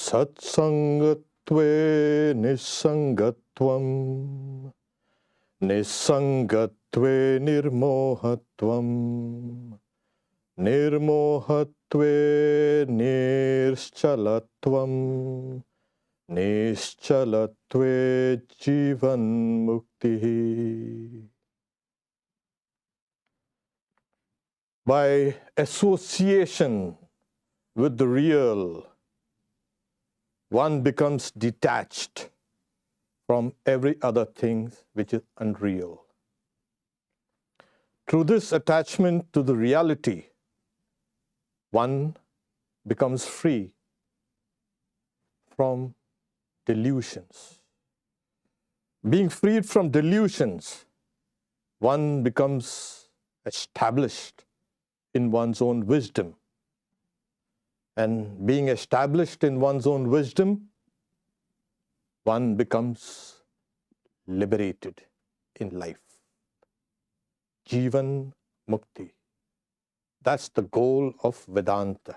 Satsangatve nisangatvam, nisangatve nirmohatvam, nirmohatve nirchalatvam, nirchalatve jivan mukti. By association with the real, one becomes detached from every other thing which is unreal. Through this attachment to the reality, one becomes free from delusions. Being freed from delusions, one becomes established in one's own wisdom. And being established in one's own wisdom, one becomes liberated in life. Jivan Mukti. That's the goal of Vedanta.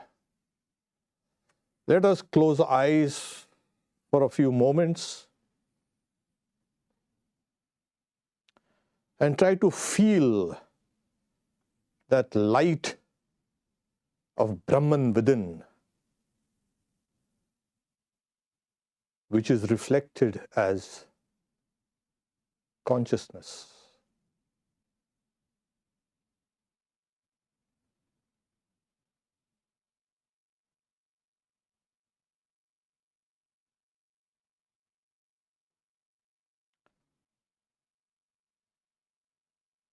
Let us close our eyes for a few moments and try to feel that light of Brahman within, which is reflected as consciousness.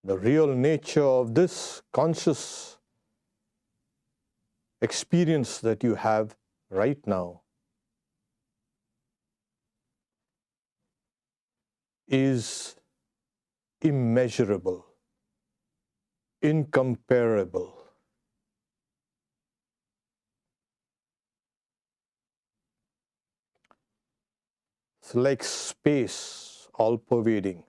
The real nature of this conscious experience that you have right now is immeasurable, incomparable. It's like space, all-pervading.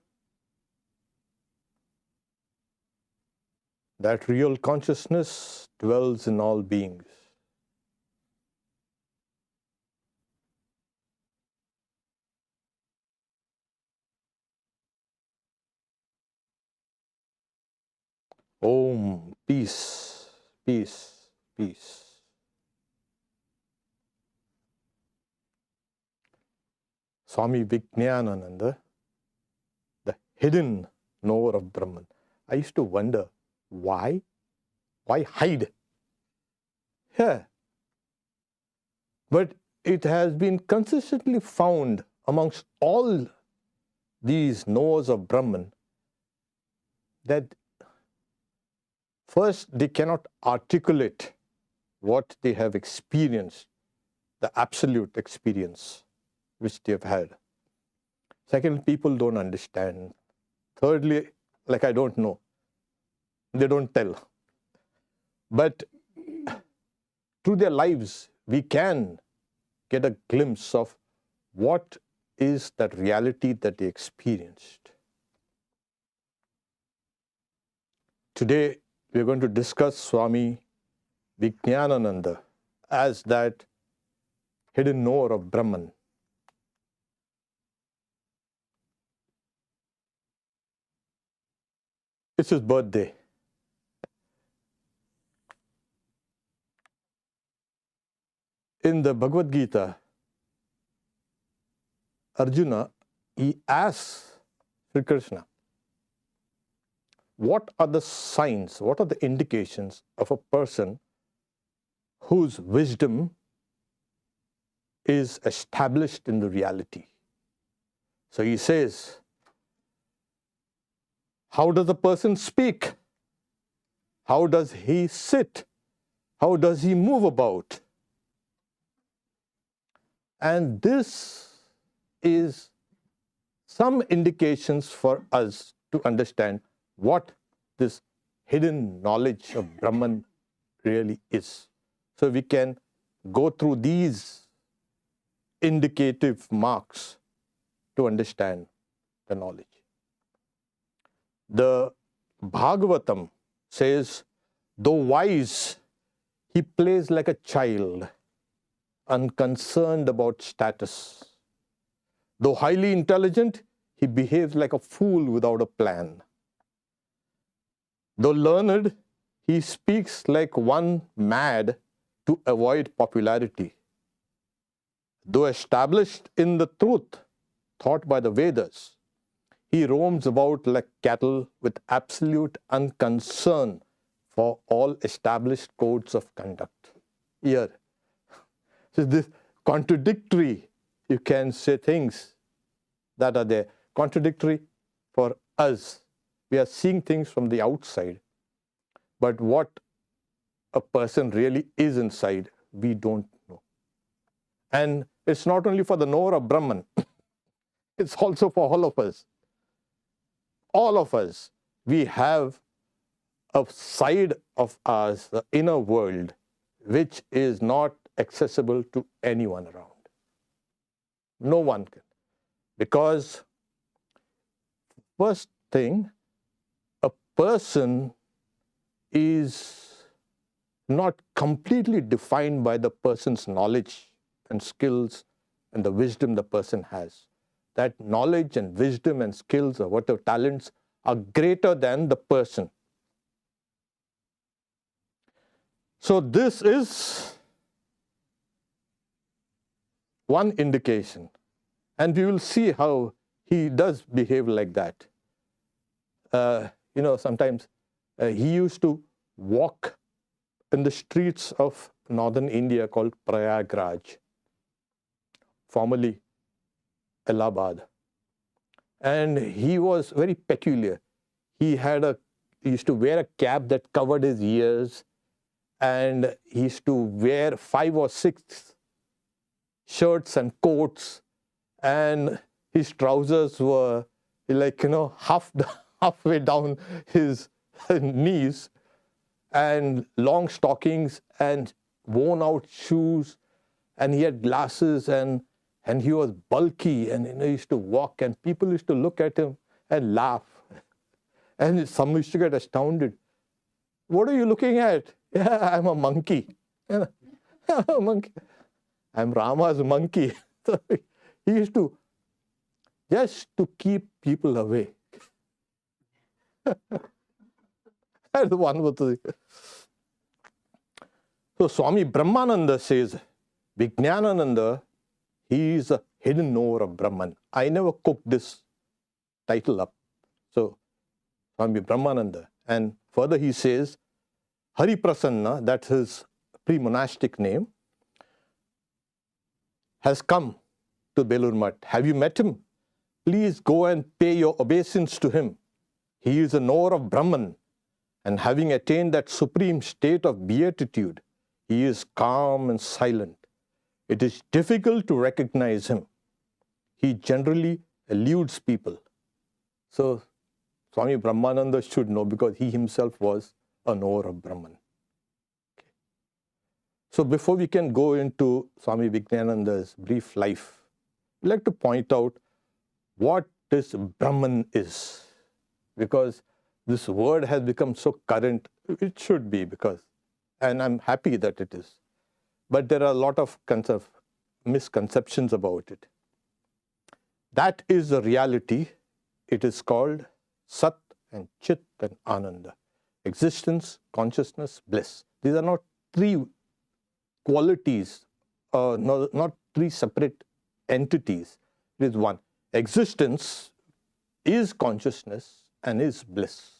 That real consciousness dwells in all beings. Om, peace, peace, peace. Swami Vijnanananda, the hidden knower of Brahman. I used to wonder, why? Why hide? Yeah. But it has been consistently found amongst all these knowers of Brahman that first, they cannot articulate what they have experienced, the absolute experience which they have had. Second, people don't understand. Thirdly, like I don't know. They don't tell. But through their lives, we can get a glimpse of what is that reality that they experienced. Today, we're going to discuss Swami Vijnanananda as that hidden knower of Brahman. It's his birthday. In the Bhagavad Gita, Arjuna, he asks Sri Krishna, what are the signs, what are the indications of a person whose wisdom is established in the reality? So he says, how does a person speak? How does he sit? How does he move about? And this is some indications for us to understand what this hidden knowledge of Brahman really is. So we can go through these indicative marks to understand the knowledge. The Bhagavatam says, though wise, he plays like a child. unconcerned about status. Though highly intelligent, he behaves like a fool without a plan. Though learned, he speaks like one mad to avoid popularity. Though established in the truth taught by the Vedas, he roams about like cattle with absolute unconcern for all established codes of conduct. Here, so this contradictory, you can say things that are there. Contradictory for us. We are seeing things from the outside, but what a person really is inside, we don't know. And it's not only for the knower of Brahman, it's also for all of us. All of us, we have a side of us, the inner world, which is not accessible to anyone around. No one can. Because first thing, a person is not completely defined by the person's knowledge and skills and the wisdom the person has. That knowledge and wisdom and skills or whatever talents are greater than the person. So this is one indication. And we will see how he does behave like that. Sometimes he used to walk in the streets of northern India called Prayagraj, formerly Allahabad. And he was very peculiar. He used to wear a cap that covered his ears, and he used to wear 5 or 6 shirts and coats, and his trousers were like, halfway down his knees, and long stockings and worn out shoes, and he had glasses, and he was bulky, and he used to walk, and people used to look at him and laugh. And some used to get astounded. What are you looking at? Yeah, I'm a monkey. I'm a monkey. I'm Rama's monkey. So he used to, just to keep people away. That's one of the. So Swami Brahmananda says, Vijnanananda, he is a hidden knower of Brahman. I never cooked this title up. So Swami Brahmananda. And further he says, Hari Prasanna, that's his pre-monastic name, has come to Belur Math. Have you met him? Please go and pay your obeisance to him. He is a knower of Brahman, and having attained that supreme state of beatitude, he is calm and silent. It is difficult to recognize him. He generally eludes people. So Swami Brahmananda should know, because he himself was a knower of Brahman. Okay. So before we can go into Swami Vijnanananda's brief life, I'd like to point out what this Brahman is. Because this word has become so current, it should be, and I'm happy that it is. But there are a lot of misconceptions about it. That is the reality. It is called Sat and Chit and Ananda. Existence, consciousness, bliss. These are not 3 qualities, not 3 separate entities. It is one. Existence is consciousness and is bliss.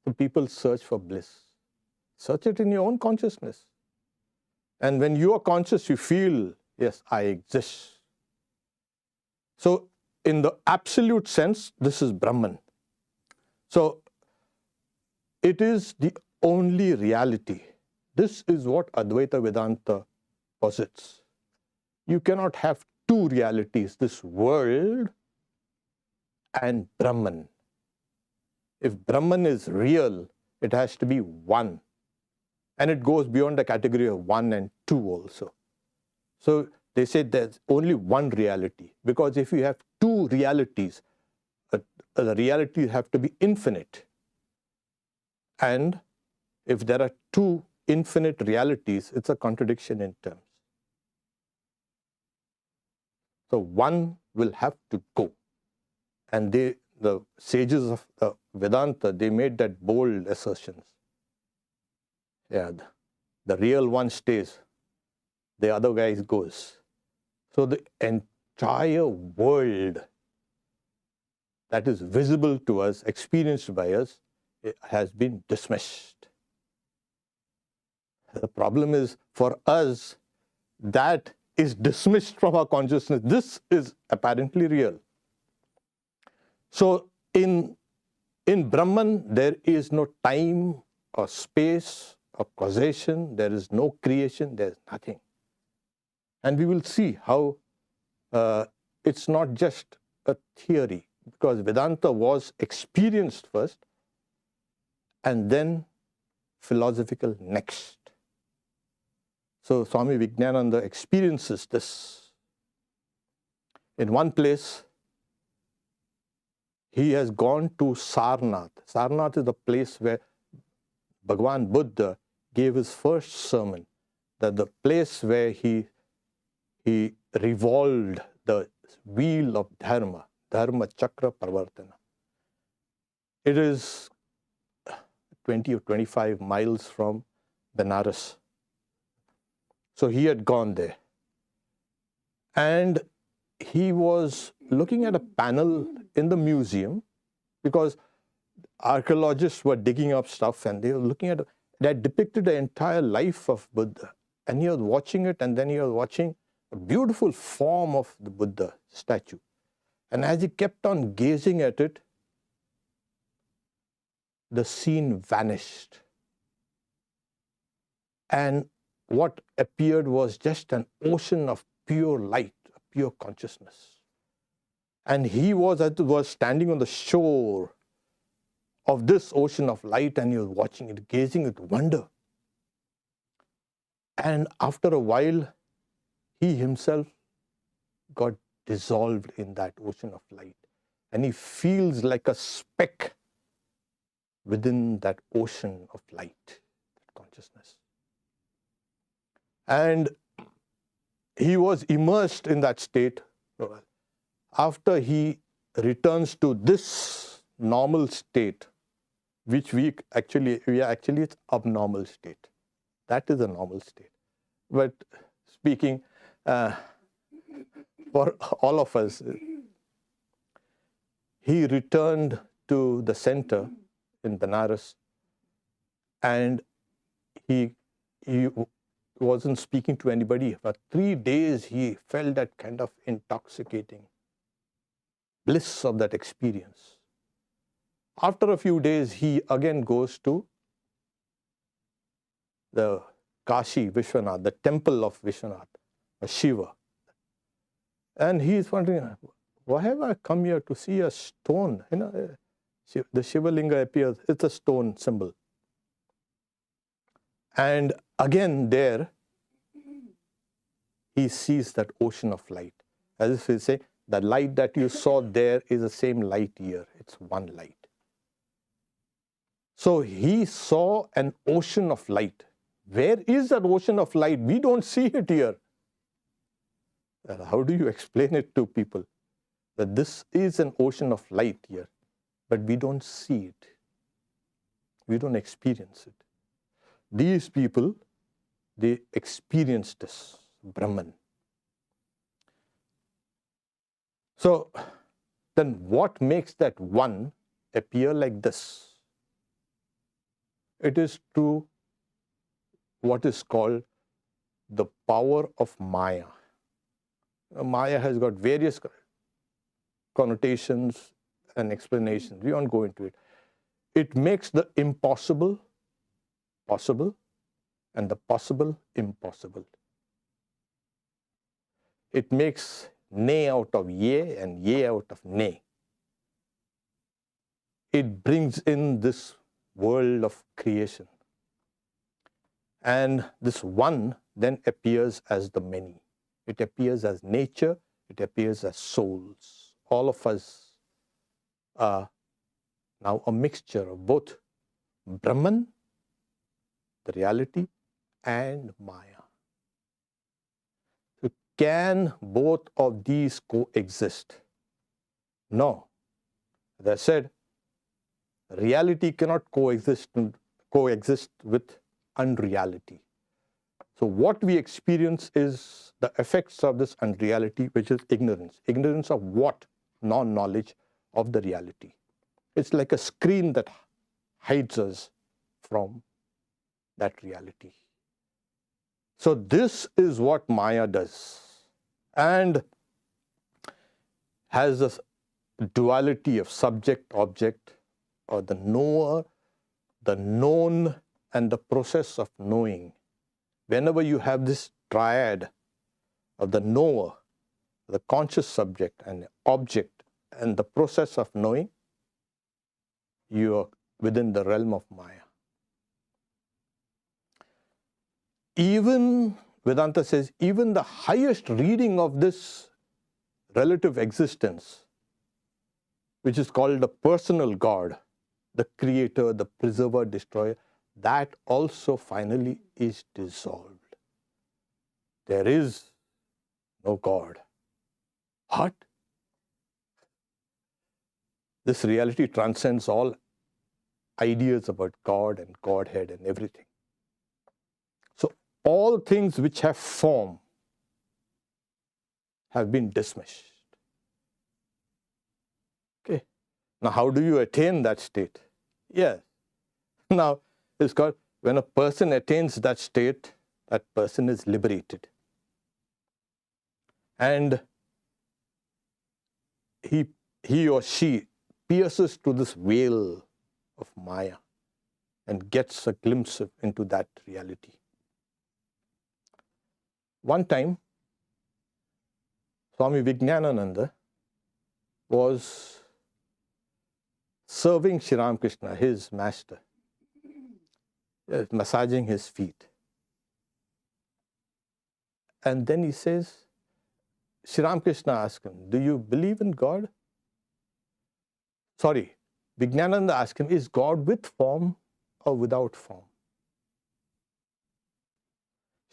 So people search for bliss. Search it in your own consciousness. And when you are conscious, you feel, yes, I exist. So in the absolute sense, this is Brahman. So it is the only reality. This is what Advaita Vedanta posits. You cannot have 2 realities, this world and Brahman. If Brahman is real, it has to be one. And it goes beyond the category of 1 and 2 also. So they say there's only one reality. Because if you have 2 realities, the realities have to be infinite. And if there are 2 infinite realities, it's a contradiction in terms. So one will have to go. And the sages of the Vedanta, they made that bold assertions. Yeah, the real one stays, the other guy goes. So the entire world that is visible to us, experienced by us, it has been dismissed. The problem is, for us, that is dismissed from our consciousness. This is apparently real. So in Brahman, there is no time or space or causation. There is no creation. There is nothing. And we will see how it's not just a theory, because Vedanta was experienced first and then philosophical next. So Swami Vijnanananda experiences this. In one place, he has gone to Sarnath. Sarnath is the place where Bhagavan Buddha gave his first sermon, that the place where he revolved the wheel of Dharma, Dharma Chakra Parvartana. It is 20 or 25 miles from Benares. So he had gone there. And he was looking at a panel in the museum, because archaeologists were digging up stuff and they were looking at it that depicted the entire life of Buddha. And he was watching it, and then he was watching a beautiful form of the Buddha statue. And as he kept on gazing at it, the scene vanished. And what appeared was just an ocean of pure light, pure consciousness. And he was standing on the shore of this ocean of light, and he was watching it, gazing with wonder. And after a while, he himself got dissolved in that ocean of light. And he feels like a speck within that ocean of light, that consciousness. And he was immersed in that state. After he returns to this normal state, which we are actually it's abnormal state. That is a normal state. But speaking for all of us, he returned to the center in Benares, and he wasn't speaking to anybody. For 3 days, he felt that kind of intoxicating bliss of that experience. After a few days, he again goes to the Kashi Vishwanath, the temple of Vishwanath, Shiva. And he is wondering, why have I come here to see a stone? You know, the Shiva Linga appears, it's a stone symbol. And again there, he sees that ocean of light. As if he say, the light that you saw there is the same light here. It's one light. So he saw an ocean of light. Where is that ocean of light? We don't see it here. How do you explain it to people? That this is an ocean of light here, but we don't see it. We don't experience it. These people, they experienced this, Brahman. So then what makes that one appear like this? It is through what is called the power of Maya. Maya has got various connotations and explanations. We won't go into it. It makes the impossible possible and the possible impossible. It makes nay out of yea and yea out of nay. It brings in this world of creation. And this one then appears as the many. It appears as nature, it appears as souls. All of us are now a mixture of both Brahman, the reality, and Maya. So can both of these coexist? No. As I said, reality cannot coexist with unreality. So what we experience is the effects of this unreality, which is ignorance. Ignorance of what? Non-knowledge of the reality. It's like a screen that hides us from that reality. So this is what Maya does, and has a duality of subject-object, or the knower, the known, and the process of knowing. Whenever you have this triad of the knower, the conscious subject, and the object, and the process of knowing, you are within the realm of Maya. Even, Vedanta says, even the highest reading of this relative existence, which is called the personal God, the creator, the preserver, destroyer, that also finally is dissolved. There is no God. What? This reality transcends all ideas about God and Godhead and everything. So all things which have form have been dismissed. Okay. Now how do you attain that state? Yes. Now it's called, when a person attains that state, that person is liberated. And he or she pierces to this veil of Maya and gets a glimpse into that reality. One time, Swami Vijnanananda was serving Sri Ramakrishna, his master, massaging his feet. And then he says, Sri Ramakrishna asked him, do you believe in God? Sorry, Vijnanananda asked him, is God with form or without form?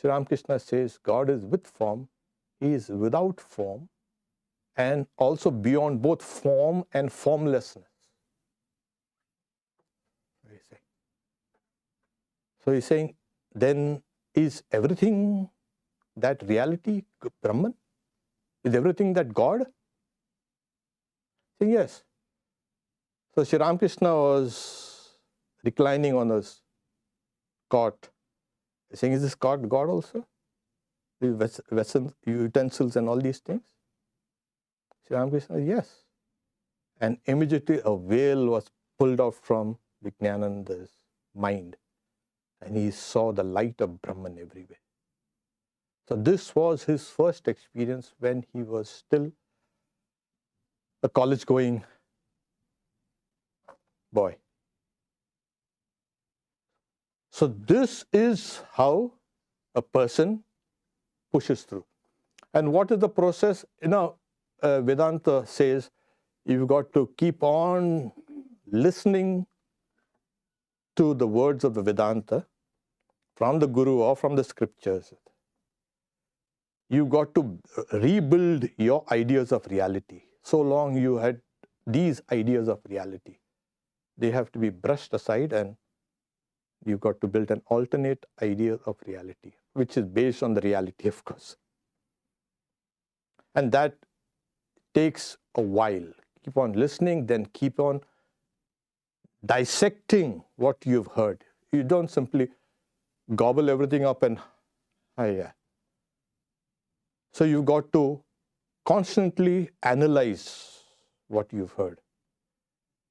Sri Ramakrishna says, God is with form, He is without form, and also beyond both form and formlessness. So he's saying, then is everything that reality, Brahman? Is everything that God? Saying yes. So Sri Ramakrishna was reclining on his cot, saying, is this cot God also? The vessels, utensils and all these things? Sri Ramakrishna, yes. And immediately a veil was pulled out from Vijnanananda's mind, and he saw the light of Brahman everywhere. So this was his first experience when he was still a college-going boy. So this is how a person pushes through. And what is the process? Vedanta says you've got to keep on listening to the words of the Vedanta from the Guru or from the scriptures. You've got to rebuild your ideas of reality. So long you had these ideas of reality, they have to be brushed aside, and you've got to build an alternate idea of reality, which is based on the reality, of course. And that takes a while. Keep on listening, then keep on dissecting what you've heard. You don't simply gobble everything up and, yeah. So you've got to constantly analyze what you've heard.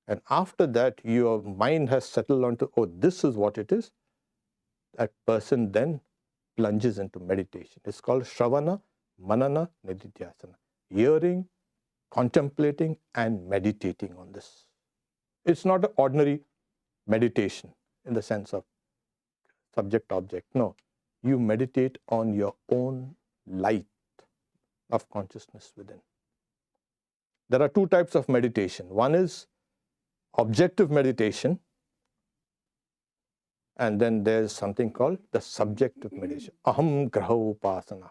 And after that, your mind has settled onto, oh, this is what it is. That person then plunges into meditation. It's called Shravana, Manana, Nididhyasana. Hearing, contemplating, and meditating on this. It's not an ordinary meditation in the sense of subject-object. No, you meditate on your own light of consciousness within. There are two types of meditation. One is objective meditation, and then there's something called the subjective meditation. Aham graha upasana.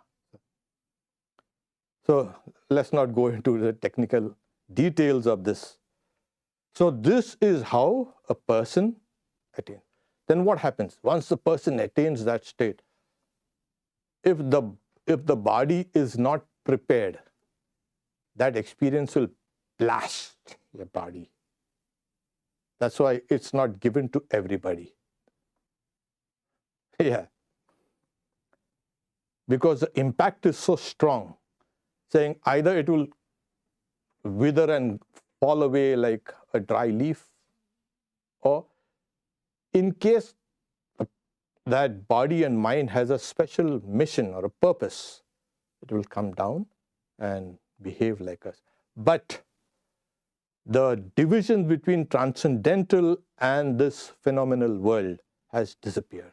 So let's not go into the technical details of this. So this is how a person attains. Then what happens? Once the person attains that state, if the body is not prepared, that experience will blast your body. That's why it's not given to everybody. Yeah. Because the impact is so strong, saying either it will wither and fall away like a dry leaf, or in case that body and mind has a special mission or a purpose, it will come down and behave like us. But the division between transcendental and this phenomenal world has disappeared.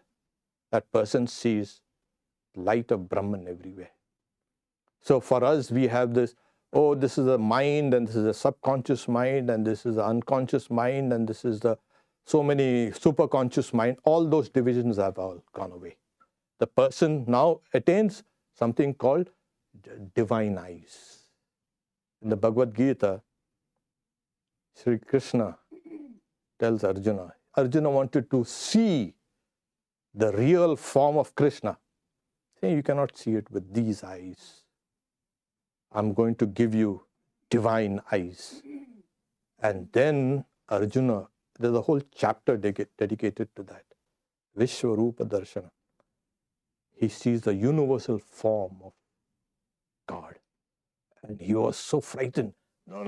That person sees light of Brahman everywhere. So for us, we have this, oh, this is a mind, and this is a subconscious mind, and this is the unconscious mind, and this is the so many superconscious mind. All those divisions have all gone away. The person now attains something called divine eyes. In the Bhagavad Gita, Sri Krishna tells Arjuna, Arjuna wanted to see the real form of Krishna. Saying, you cannot see it with these eyes. I'm going to give you divine eyes. And then Arjuna, there's a whole chapter dedicated to that. Vishwarupa Darshana. He sees the universal form of God. And he was so frightened. No,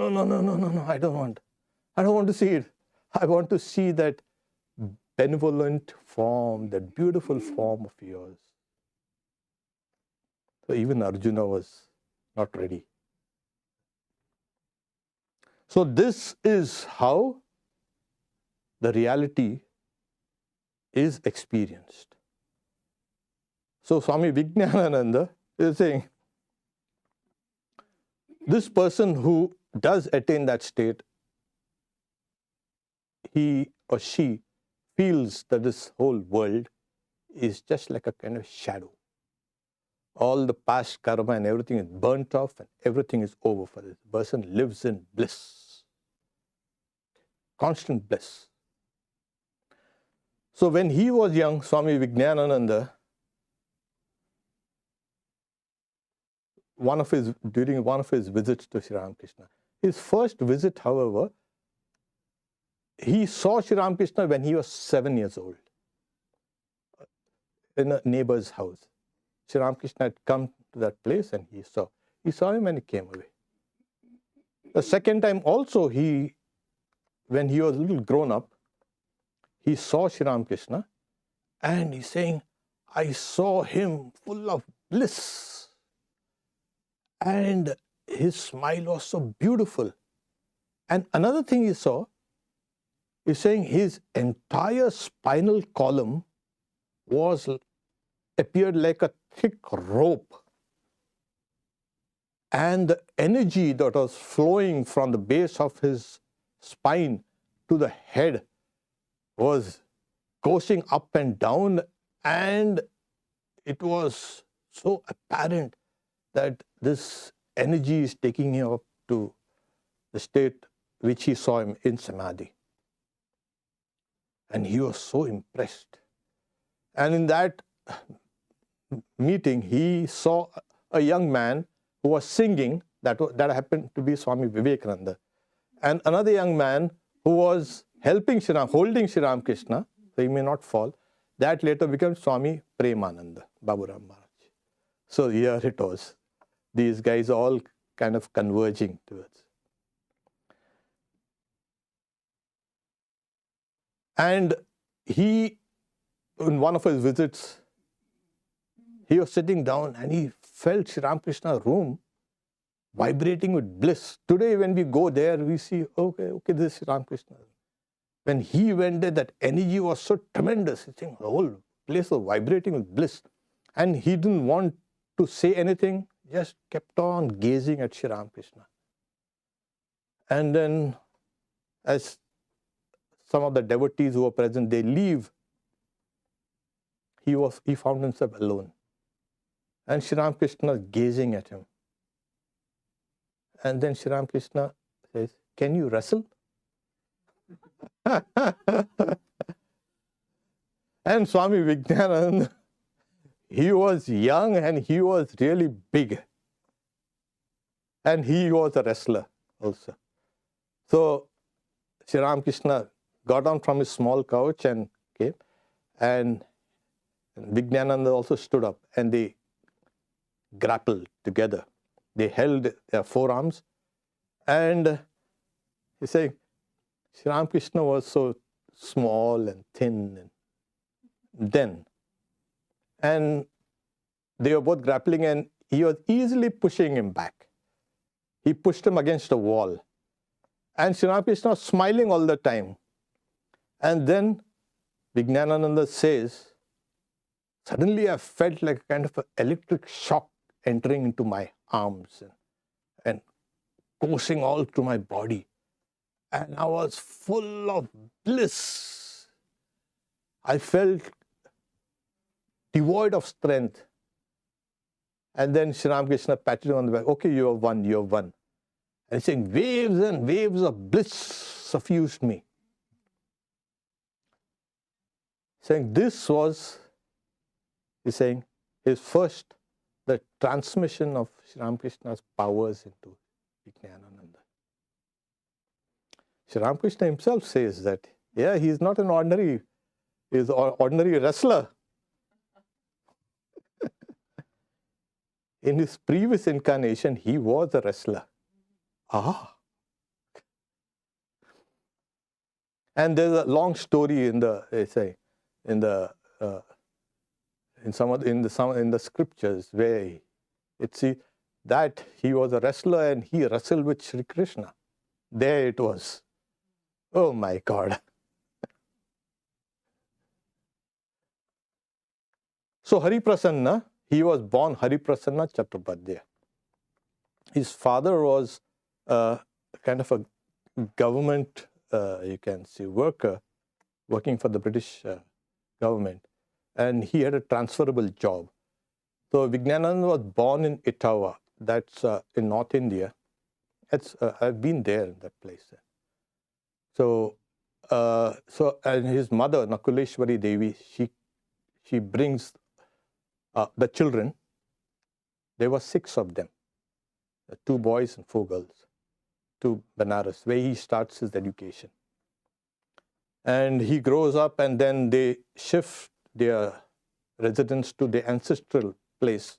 I don't want to see it. I want to see that benevolent form, that beautiful form of yours. So even Arjuna was not ready. So this is how the reality is experienced. So Swami Vijnanananda is saying, this person who does attain that state, he or she feels that this whole world is just like a kind of shadow. All the past karma and everything is burnt off and everything is over for this. The person lives in bliss, constant bliss. So when he was young, Swami Vijnanananda, during one of his visits to Sri Ramakrishna, his first visit, however, he saw Sri Ramakrishna when he was 7 years old in a neighbor's house. Sri Ramakrishna had come to that place and he saw him and he came away. The second time also, when he was a little grown up, he saw Sri Ramakrishna and he's saying, I saw him full of bliss. And his smile was so beautiful. And another thing he saw, he's saying his entire spinal column appeared like a thick rope. And the energy that was flowing from the base of his spine to the head was coursing up and down, and it was so apparent that this energy is taking him up to the state which he saw him in Samadhi. And he was so impressed. And in that meeting, he saw a young man who was singing, that happened to be Swami Vivekananda. And another young man who was holding Sri Ramakrishna, so he may not fall, that later became Swami Premananda, Baburam Maharaj. So here it was. These guys all kind of converging towards. And he, in one of his visits, he was sitting down and he felt Sri Ramakrishna's room vibrating with bliss. Today when we go there, we see, okay, this is Sri Ramakrishna. When he went there, that energy was so tremendous. He think the whole place was vibrating with bliss. And he didn't want to say anything, just kept on gazing at Sri Ramakrishna. And then as some of the devotees who were present, they leave, he found himself alone. And Sri Ramakrishna gazing at him. And then Sri Ramakrishna says, can you wrestle? And Swami Vijnanananda, he was young and he was really big. And he was a wrestler also. So Sri Ramakrishna got down from his small couch and came. And Vijnanananda also stood up and they grappled together. They held their forearms. And he's saying, Sri Ramakrishna was so small and thin and then. And they were both grappling and he was easily pushing him back. He pushed him against a wall. And Sri Ramakrishna was smiling all the time. And then Vijnanananda says, suddenly I felt like a kind of an electric shock entering into my arms and coursing all through my body. And I was full of bliss. I felt devoid of strength. And then Sri Ramakrishna patted him on the back. Okay, you have won, you have won. And he's saying, waves and waves of bliss suffused me. Saying this was, he's saying, his first, the transmission of Sri Ramakrishna's powers into Vijnanananda. Sri Ramakrishna himself says that, yeah, he's not an ordinary, he's an ordinary wrestler. In his previous incarnation, he was a wrestler. And there's a long story in the scriptures where it see that he was a wrestler and he wrestled with Sri Krishna. There it was. Oh my God. So Hari Prasanna, he was born Hari Prasanna Chattopadhyaya. His father was kind of a government, you can say, worker working for the British government. And he had a transferable job. So Vijnanananda was born in Etawah, that's in North India. I've been there in that place. So and his mother, Nakuleshwari Devi, she brings the children. There were 6 of them, 2 boys and 4 girls, to Benares, where he starts his education. And he grows up and then they shift their residence to the ancestral place,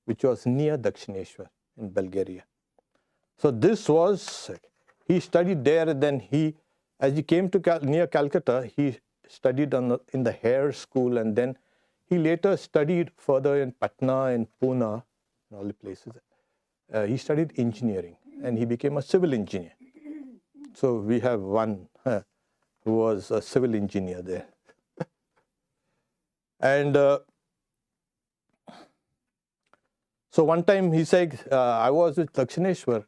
which was near Dakshineshwar in Bulgaria. So this was, he studied there and then as he came to near Calcutta, he studied in the Hare School and then he later studied further in Patna and Pune, and all the places. He studied engineering and he became a civil engineer. So we have one who was a civil engineer there. And so one time he said, I was with Dakshineshwar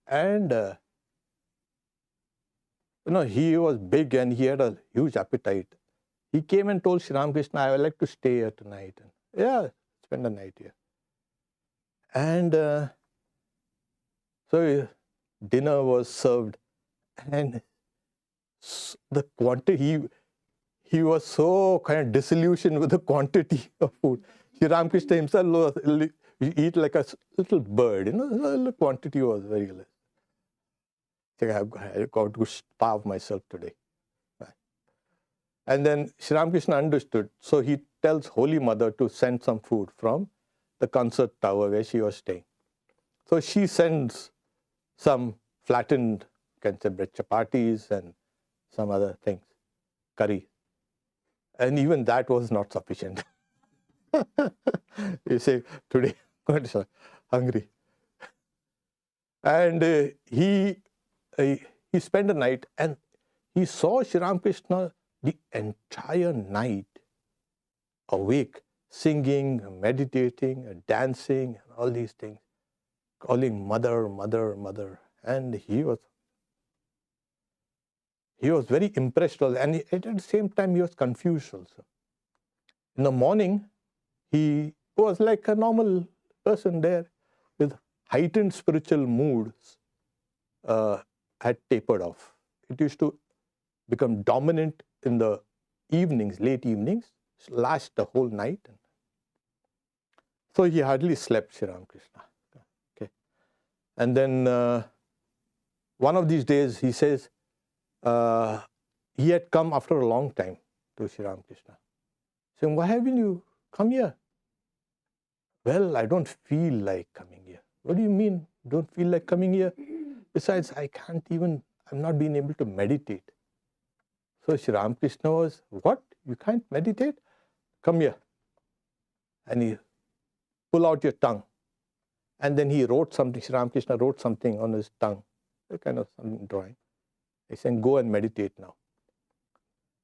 and he was big and he had a huge appetite. He came and told Sri Ramakrishna, I would like to stay here tonight. And, yeah, spend the night here. And so dinner was served and the quantity, he was so kind of disillusioned with the quantity of food. Sri Ramakrishna himself eat like a little bird, the quantity was very less. I've got to starve myself today. And then Sri Ramakrishna understood. So he tells Holy Mother to send some food from the concert tower where she was staying. So she sends some flattened, can say, bread chapatis and some other things, curry. And even that was not sufficient. You say, today I'm hungry. And he spent the night and he saw Sri Ramakrishna the entire night awake, singing, meditating, dancing, and all these things, calling mother, mother, mother. And he was very impressed also. And at the same time, he was confused also. In the morning, he was like a normal person there with heightened spiritual moods had tapered off. It used to become dominant in the evenings, late evenings, last the whole night. So he hardly slept, Sri Ramakrishna. Okay. And then one of these days, he says, he had come after a long time to Sri Ramakrishna, saying, why haven't you come here? Well, I don't feel like coming here. What do you mean, don't feel like coming here? Besides, I'm not being able to meditate. So Sri Ramakrishna was, what? You can't meditate? Come here. And he pull out your tongue. And then he wrote something, Sri Ramakrishna wrote something on his tongue, a kind of some drawing. He's saying, go and meditate now.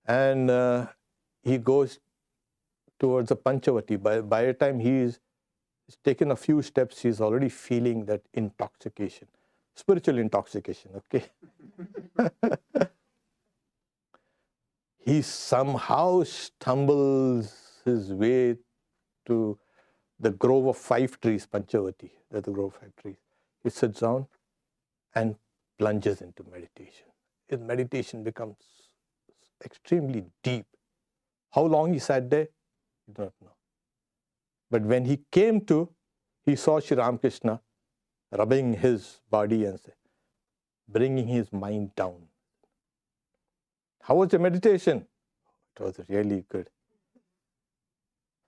And he goes towards the Panchavati. By the time he's taken a few steps, he's already feeling that intoxication, spiritual intoxication, okay? He somehow stumbles his way to the grove of 5 trees, Panchavati, that's the grove of 5 trees. He sits down and plunges into meditation. His meditation becomes extremely deep. How long he sat there, you don't know. But when he came to, he saw Sri Ramakrishna rubbing his body and bringing his mind down. How was the meditation? It was really good.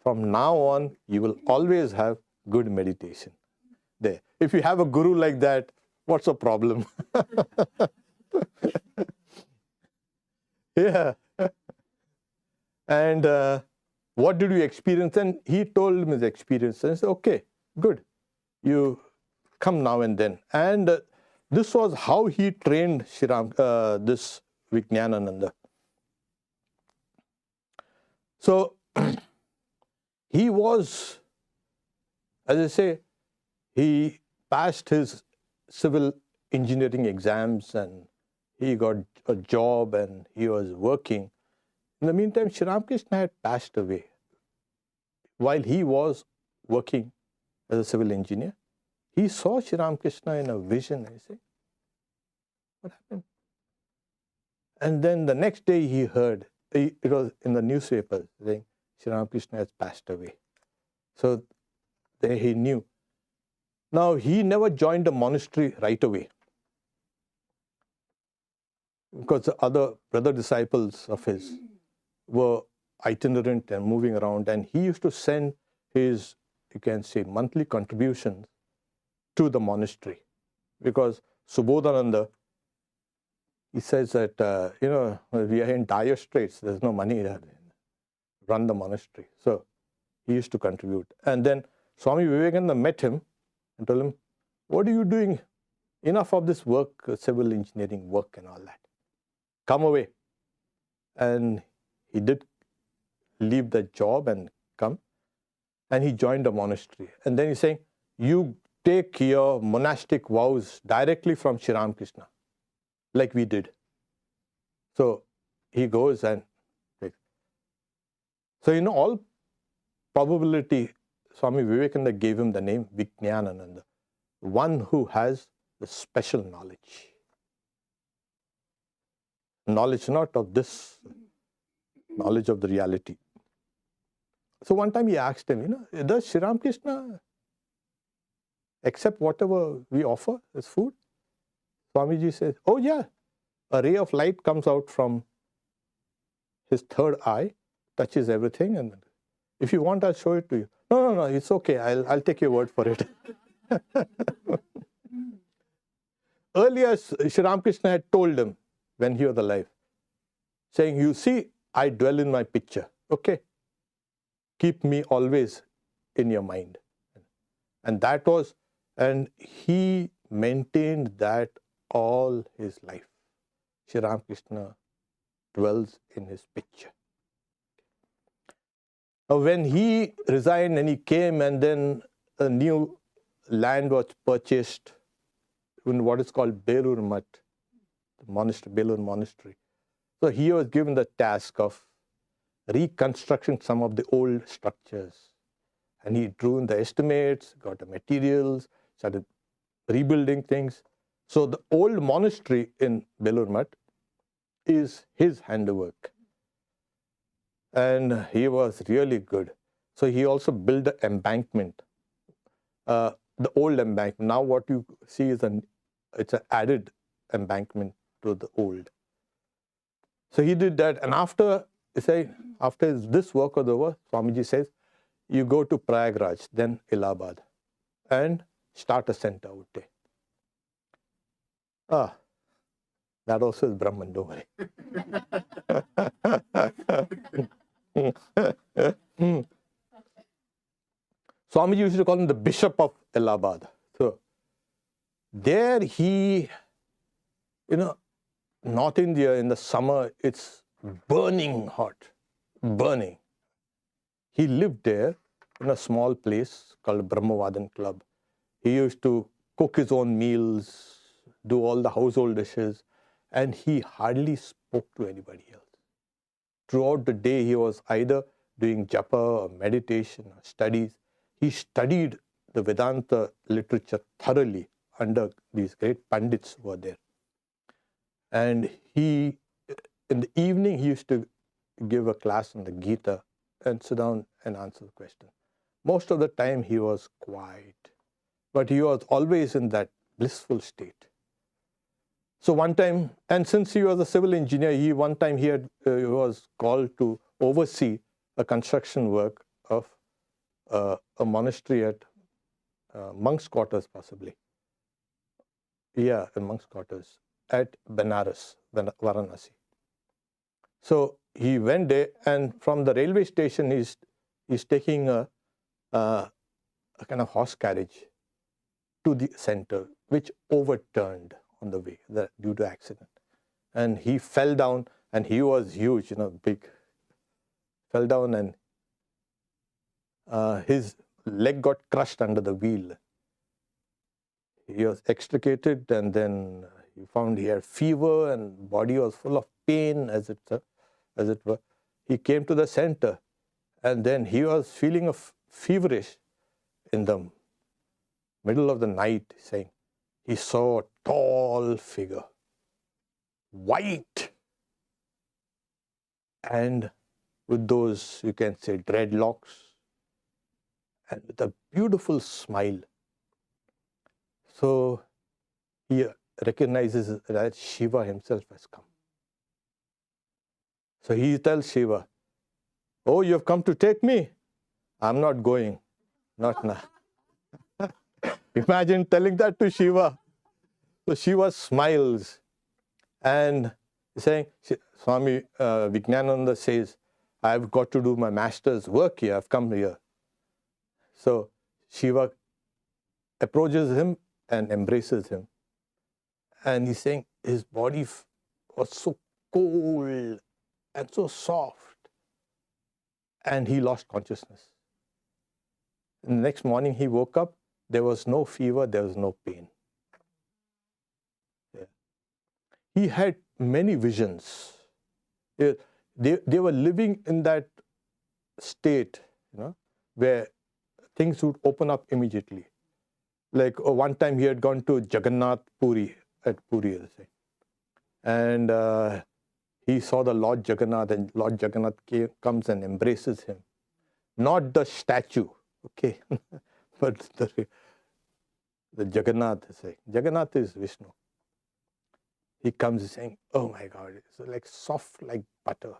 From now on, you will always have good meditation. There. If you have a guru like that, what's the problem? Yeah. And what did you experience? And he told him his experience. And he said, okay, good. You come now and then. And this was how he trained this Vijnanananda. So, he was, as I say, he passed his civil engineering exams and he got a job and he was working. In the meantime, Sri Ramakrishna had passed away. While he was working as a civil engineer, he saw Sri Ramakrishna in a vision. I say, what happened? And then the next day he heard, it was in the newspaper saying, Sri Ramakrishna has passed away. So there he knew. Now he never joined a monastery right away, because the other brother disciples of his were itinerant and moving around, and he used to send his, you can say, monthly contributions to the monastery, because Subodhananda, he says that, we are in dire straits, there's no money to run the monastery. So he used to contribute. And then Swami Vivekananda met him and told him, what are you doing? Enough of this work, civil engineering work and all that. Come away. And he did leave the job and come. And he joined a monastery. And then he's saying, you take your monastic vows directly from Sri Ramakrishna, like we did. So he goes and takes. So in all probability, Swami Vivekananda gave him the name Vijnanananda, one who has the special knowledge. Knowledge not of this, knowledge of the reality. So one time he asked him, does Sri Ramakrishna accept whatever we offer as food? Swamiji says, oh yeah, a ray of light comes out from his third eye, touches everything, and if you want, I'll show it to you. No, it's okay. I'll take your word for it. Earlier, Sri Ramakrishna had told him when he was alive, saying, you see, I dwell in my picture. Okay? Keep me always in your mind. And that was, and he maintained that all his life. Sri Ramakrishna dwells in his picture. When he resigned and he came, and then a new land was purchased in what is called Belur Math, the monastery, Belur Monastery. So he was given the task of reconstructing some of the old structures. And he drew in the estimates, got the materials, started rebuilding things. So the old monastery in Belur Math is his handiwork. And he was really good. So he also built the embankment, the old embankment. Now what you see is it's an added embankment to the old. So he did that, and after this work was over, Swamiji says, you go to Prayagraj, then Allahabad, and start a center out there. That also is Brahman, don't worry. Swamiji used to call him the Bishop of Allahabad. So there he, North India in the summer, it's burning hot, burning. He lived there in a small place called Brahmavadan Club. He used to cook his own meals, do all the household dishes, and he hardly spoke to anybody else. Throughout the day, he was either doing japa or meditation or studies. He studied the Vedanta literature thoroughly under these great Pandits who were there. And in the evening, he used to give a class on the Gita and sit down and answer the question. Most of the time, he was quiet, but he was always in that blissful state. So one time, and since he was a civil engineer, he was called to oversee a construction work of a monastery at monks' quarters, possibly. Yeah, in monks' quarters at Benares, Varanasi. So he went there, and from the railway station, he's taking a kind of horse carriage to the center, which overturned on the way due to accident. And he fell down, and he was huge, big. Fell down, and his leg got crushed under the wheel. He was extricated, and then he found he had fever, and body was full of pain, as it were. He came to the center, and then he was feeling feverish in the middle of the night, saying he saw a tall figure, white, and with those, you can say, dreadlocks, and with a beautiful smile. So he recognizes that Shiva himself has come. So he tells Shiva, "Oh, you have come to take me? I'm not going. Not now." Imagine telling that to Shiva. So Shiva smiles and saying, Swami Vijnanananda says, I've got to do my master's work here. I've come here. So Shiva approaches him and embraces him. And he's saying his body was so cold and so soft. And he lost consciousness. And the next morning he woke up. There was no fever. There was no pain. Yeah. He had many visions. They were living in that state, where things would open up immediately. Like one time he had gone to Jagannath Puri, at Puri, and he saw the Lord Jagannath, and Lord Jagannath comes and embraces him. Not the statue, okay, but the Jagannath. Jagannath is Vishnu. He comes saying, oh my God, it's like soft like butter.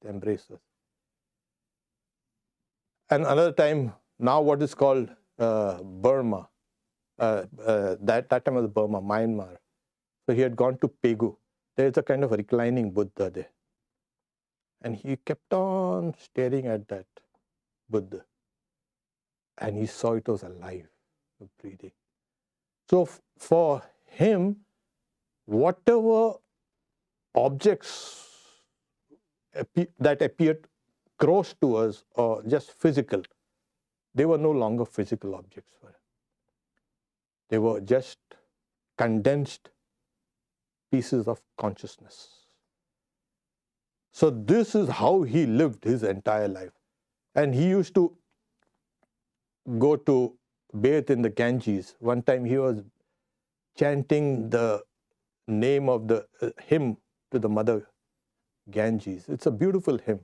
The embraces. And another time, now what is called Burma, that time was Burma, Myanmar. So he had gone to Pegu. There is a kind of a reclining Buddha there. And he kept on staring at that Buddha. And he saw it was alive, breathing. So for him, whatever objects that appeared gross to us or just physical, they were no longer physical objects for him. They were just condensed pieces of consciousness. So this is how he lived his entire life. And he used to go to bathe in the Ganges. One time he was chanting the name of the hymn to the mother Ganges. It's a beautiful hymn,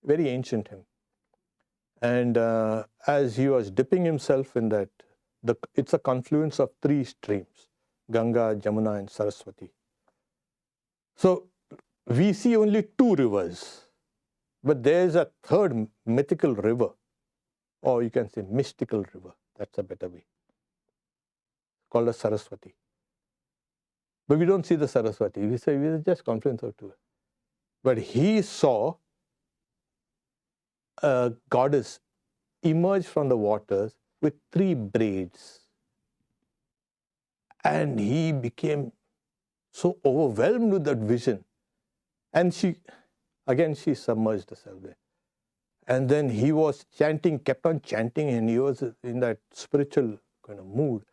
very ancient hymn. And as he was dipping himself in that, it's a confluence of 3 streams, Ganga, Jamuna and Saraswati. So we see only 2 rivers, but there's a third mythical river, or you can say mystical river. That's a better way. Called a Saraswati. But we don't see the Saraswati. We say it's just confluence of 2. But he saw a goddess emerge from the waters with 3 braids. And he became so overwhelmed with that vision. And she submerged herself there. And then he was chanting, kept on chanting, and he was in that spiritual kind of mood.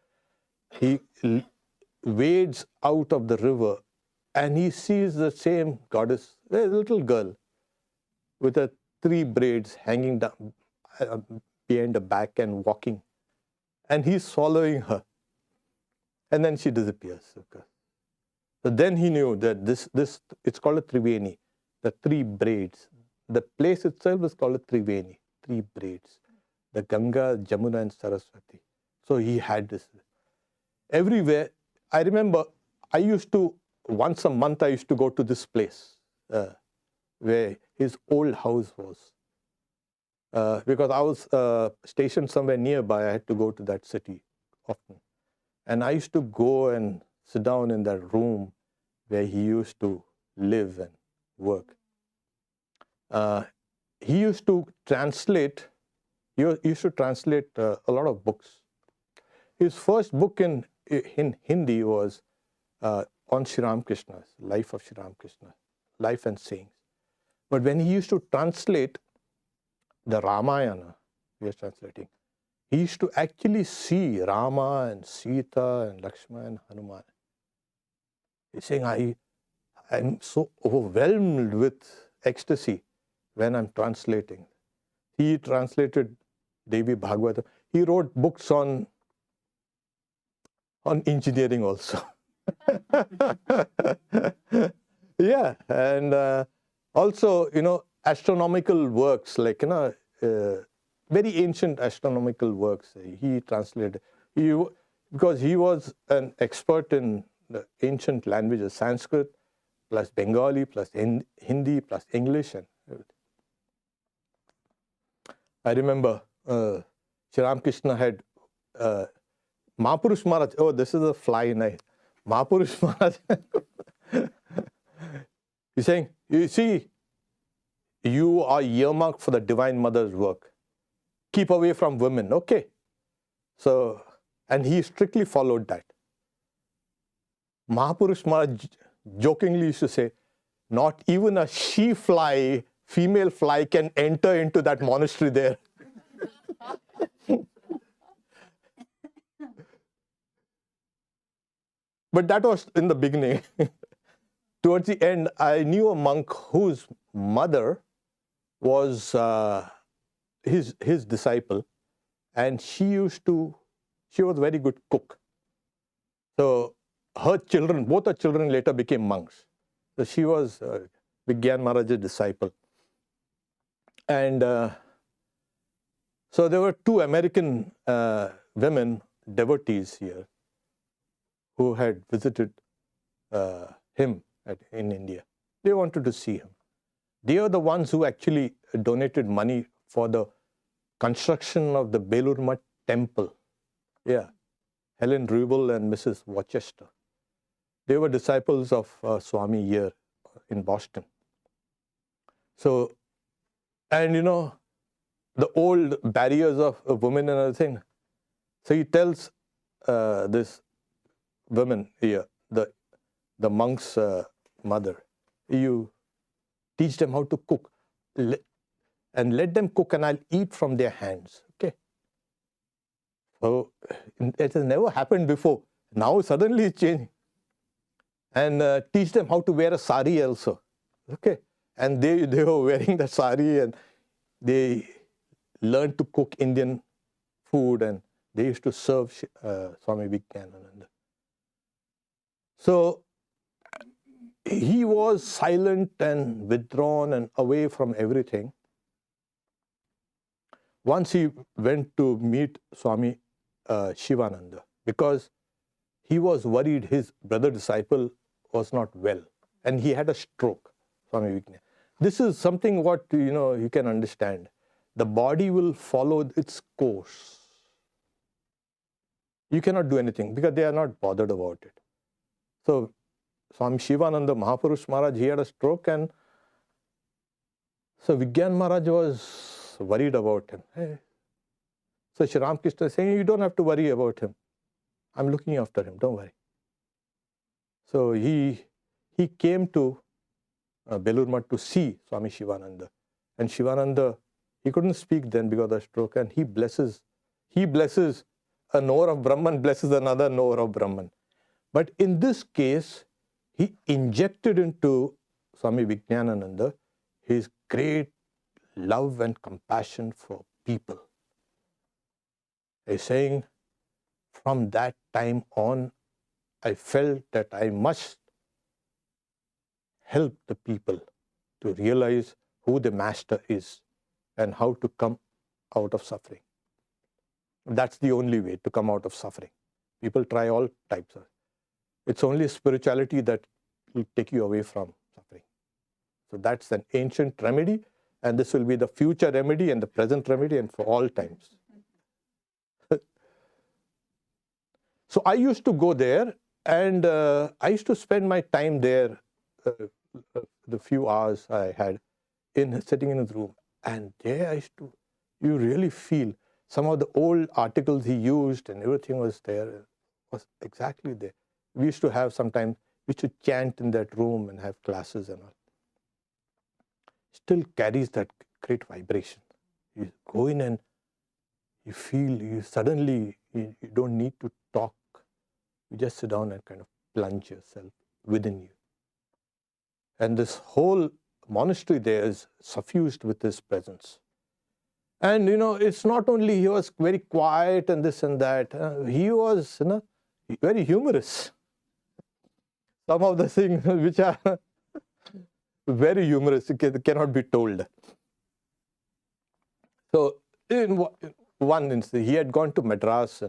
He wades out of the river and he sees the same goddess, a little girl, with her 3 braids hanging down behind her back and walking. And he's following her. And then she disappears. Okay. So then he knew that this it's called a Triveni, the 3 braids. The place itself is called a Triveni, 3 braids. The Ganga, Jamuna and Saraswati. So he had this. Everywhere, I remember once a month I used to go to this place where his old house was. Because I was stationed somewhere nearby, I had to go to that city often. And I used to go and sit down in that room where he used to live and work. He used to translate a lot of books. His first book in Hindi was on Sri Ramakrishna, life of Sri Ramakrishna, life and sayings. But when he used to translate the Ramayana, he was translating, he used to actually see Rama and Sita and Lakshmana and Hanuman. He's saying, I'm so overwhelmed with ecstasy when I'm translating. He translated Devi Bhagavatam. He wrote books on engineering also. Yeah, and also, astronomical works, like, very ancient astronomical works. He translated. Because he was an expert in the ancient languages, Sanskrit, plus Bengali, plus Hindi, plus English, and everything. I remember Sri Ramakrishna had Mahapurush Maharaj. Oh, this is a fly night. Mahapurush Maharaj. He's saying, you see, you are earmarked for the Divine Mother's work. Keep away from women. Okay. So, and he strictly followed that. Mahapurush Maharaj jokingly used to say, not even a she-fly, female fly can enter into that monastery there. But that was in the beginning. Towards the end, I knew a monk whose mother was his disciple, and she was a very good cook. So her children, both her children later became monks. So she was Vijnanananda Maharaj's disciple. And so there were 2 American women devotees here who had visited him in India. They wanted to see him. They are the ones who actually donated money for the construction of the Belur Math temple. Yeah, Helen Rubel and Mrs. Worcester. They were disciples of Swami here in Boston. So, and the old barriers of women and everything. So he tells this woman here, the monk's mother, you teach them how to cook and let them cook and I'll eat from their hands. Okay. So it has never happened before. Now suddenly it's changing. And teach them how to wear a sari also. Okay. And they were wearing the sari and they learned to cook Indian food and They used to serve Swami Vijnanananda. So he was silent and withdrawn and away from everything. Once he went to meet Swami Shivananda because he was worried his brother disciple was not well and he had a stroke, Swami Vijnananda. This is something what you can understand. The body will follow its course. You cannot do anything because they are not bothered about it. So Swami Shivananda Mahapurush Maharaj, he had a stroke, and so Vijnan Maharaj was worried about him. Hey. So Sri Ramakrishna is saying, you don't have to worry about him. I'm looking after him, don't worry. So he came to Belur Math to see Swami Shivananda. And Shivananda, he couldn't speak then because of the stroke, and he blesses a knower of Brahman, blesses another knower of Brahman. But in this case, he injected into Swami Vijnanananda his great love and compassion for people. He's saying, from that time on, I felt that I must help the people to realize who the master is and how to come out of suffering. That's the only way to come out of suffering. People try all types of. It's only spirituality that will take you away from suffering. So that's an ancient remedy, and this will be the future remedy and the present remedy and for all times. So I used to go there, and I used to spend my time there, the few hours I had sitting in his room. And there I used to, you really feel some of the old articles he used and everything was there, was exactly there. We used to have sometimes, we used to chant in that room and have classes and all. Still carries that great vibration. You go in and you feel, you suddenly, you don't need to talk. You just sit down and kind of plunge yourself within you. And this whole monastery there is suffused with his presence. And it's not only he was very quiet and this and that, he was very humorous. Some of the things which are very humorous, cannot be told. So in one instance, he had gone to Madras,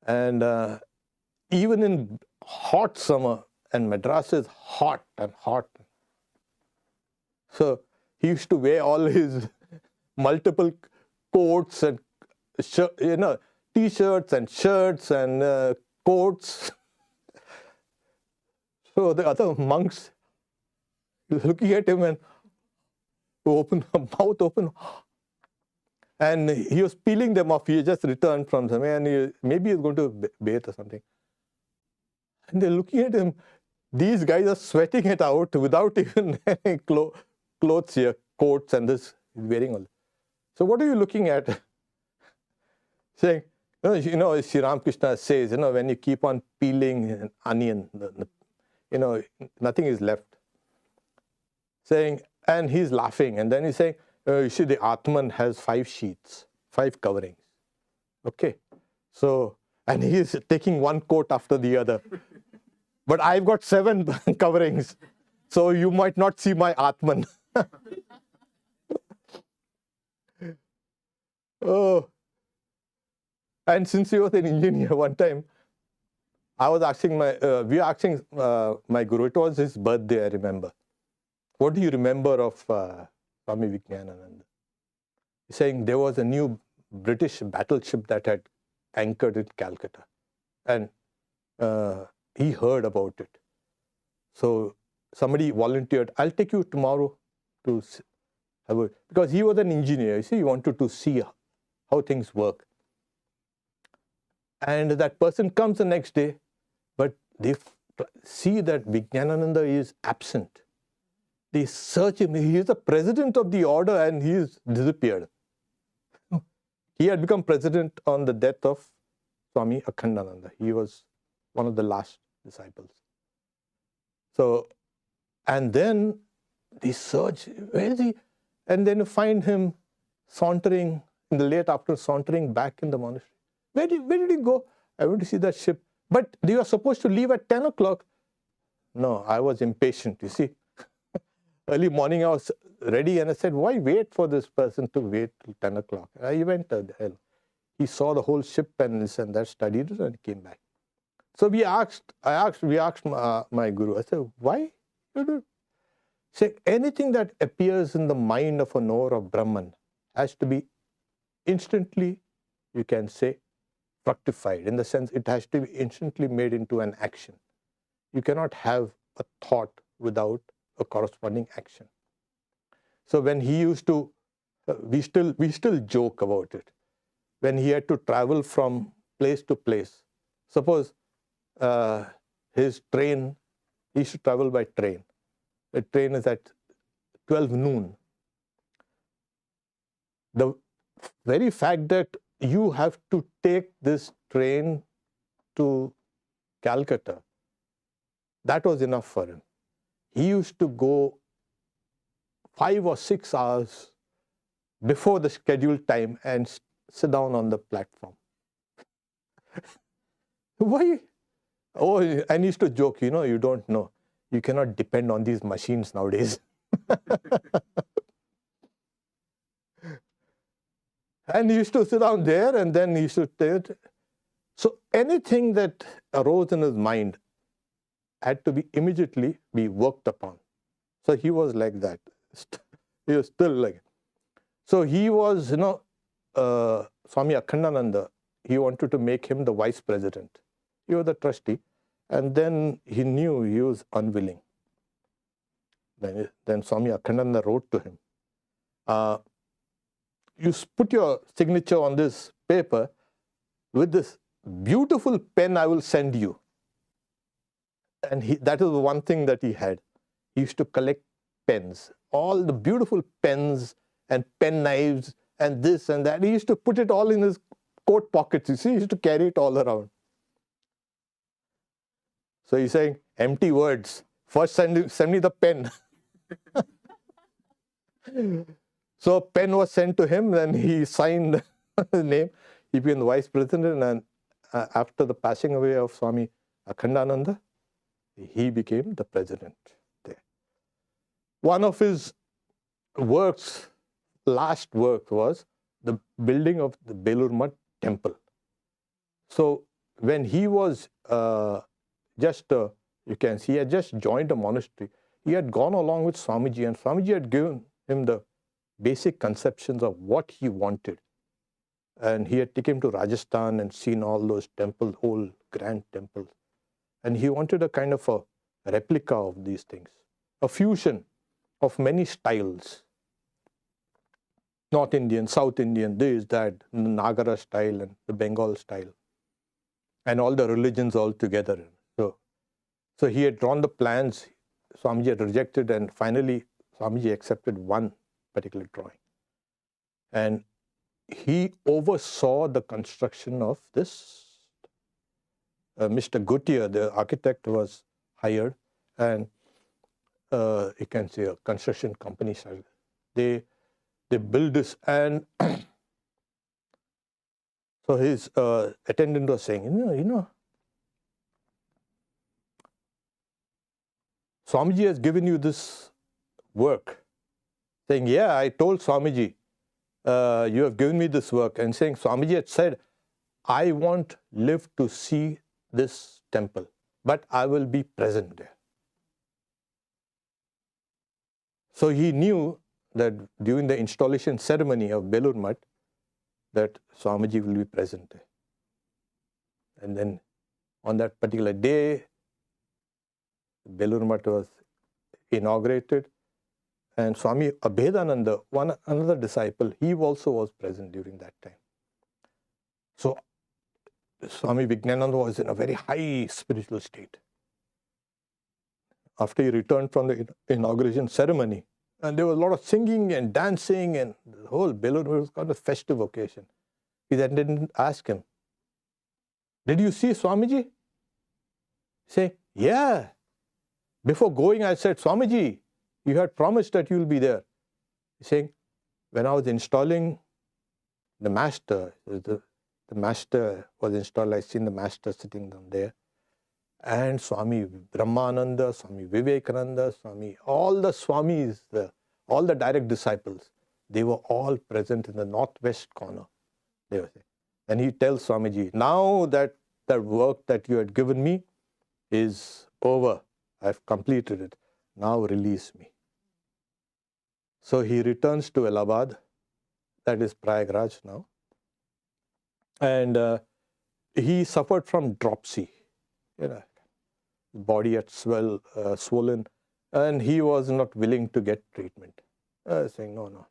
and even in hot summer, and Madras is hot and hot. So he used to wear all his multiple coats and t-shirts and shirts and coats. So the other monks looking at him and mouth open, and he was peeling them off. He just returned from somewhere, and maybe he's going to bathe or something. And they're looking at him. These guys are sweating it out without even any clothes here, coats and this, wearing all. So what are you looking at? Saying, Sri Ramakrishna says, when you keep on peeling an onion, nothing is left. Saying, and he's laughing, and then he's saying, you see, the Atman has 5 sheets, 5 coverings. Okay. So, and he's taking one coat after the other. But I've got 7 coverings. So you might not see my Atman. Oh. And since he was an engineer, one time, I was asking we were asking my Guru, it was his birthday, I remember. What do you remember of Swami Vijnanananda? He's saying there was a new British battleship that had anchored in Calcutta. And he heard about it. So somebody volunteered, I'll take you tomorrow to have a, because he was an engineer, you see, he wanted to see how things work. And that person comes the next day, but they see that Vijnanananda is absent. They search him. He is the president of the order and he is disappeared. He had become president on the death of Swami Akhandananda. He was one of the last disciples. So, and then they search, where is he? And then you find him sauntering in the late afternoon, sauntering back in the monastery. Where did you go? I went to see that ship. But you are supposed to leave at 10 o'clock. No, I was impatient, you see. Early morning, I was ready and I said, why wait for this person to wait till 10 o'clock? I went to hell. He saw the whole ship and this and that, studied it and came back. So we asked my guru, I said, why you do? Say, anything that appears in the mind of a knower of Brahman has to be instantly, you can say, fructified. In the sense, it has to be instantly made into an action. You cannot have a thought without a corresponding action. So when he used to, we still joke about it. When he had to travel from place to place, suppose his train, he used to travel by train. The train is at 12 noon. The very fact that you have to take this train to Calcutta, that was enough for him. He used to go 5 or 6 hours before the scheduled time and sit down on the platform. Why? Oh, and he used to joke, you don't know. You cannot depend on these machines nowadays. And he used to sit down there and then he used to tell it. So anything that arose in his mind had to be immediately be worked upon. So he was like that. He was still like it. So he was, Swami Akhandananda, he wanted to make him the vice president. He was the trustee. And then he knew he was unwilling. Then Swami Akhandananda wrote to him, you put your signature on this paper with this beautiful pen I will send you. And that is the one thing that he had. He used to collect pens, all the beautiful pens and pen knives and this and that. He used to put it all in his coat pockets. You see, he used to carry it all around. So he's saying, empty words. First send me the pen. So a pen was sent to him, then he signed his name. He became the vice president, and after the passing away of Swami Akhandananda, he became the president there. One of his works, last work, was the building of the Belur Math temple. So when he was you can see, he had just joined a monastery. He had gone along with Swamiji, and Swamiji had given him the basic conceptions of what he wanted. And he had taken him to Rajasthan and seen all those temples, whole grand temples. And he wanted a kind of a replica of these things, a fusion of many styles. North Indian, South Indian, this, that, the Nagara style and the Bengal style, and all the religions all together. So he had drawn the plans, Swamiji had rejected, and finally Swamiji accepted one particular drawing. And he oversaw the construction of this. Mr. Gutier, the architect, was hired, and you can say a construction company started. They built this, and so his attendant was saying, you know, Swamiji has given you this work. Saying, yeah, I told Swamiji, you have given me this work. And saying, Swamiji had said, I won't live to see this temple, but I will be present there. So he knew that during the installation ceremony of Belur Math, that Swamiji will be present there. And then on that particular day, Belur Math was inaugurated, and Swami Abhedananda, another disciple, he also was present during that time. So Swami Vijnanananda was in a very high spiritual state. After he returned from the inauguration ceremony, and there was a lot of singing and dancing, and the whole Belur was kind of festive occasion. He then didn't ask him, did you see Swamiji? Say, yeah. Before going, I said, Swamiji, you had promised that you will be there. He's saying, when I was installing the master, the master was installed. I seen the master sitting down there. And Swami Brahmananda, Swami Vivekananda, all the Swamis, all the direct disciples, they were all present in the northwest corner. They were saying. And he tells Swamiji, now that the work that you had given me is over, I've completed it, now release me. So he returns to Allahabad, that is Prayagraj now. And he suffered from dropsy. Body had swollen, and he was not willing to get treatment. Saying, no.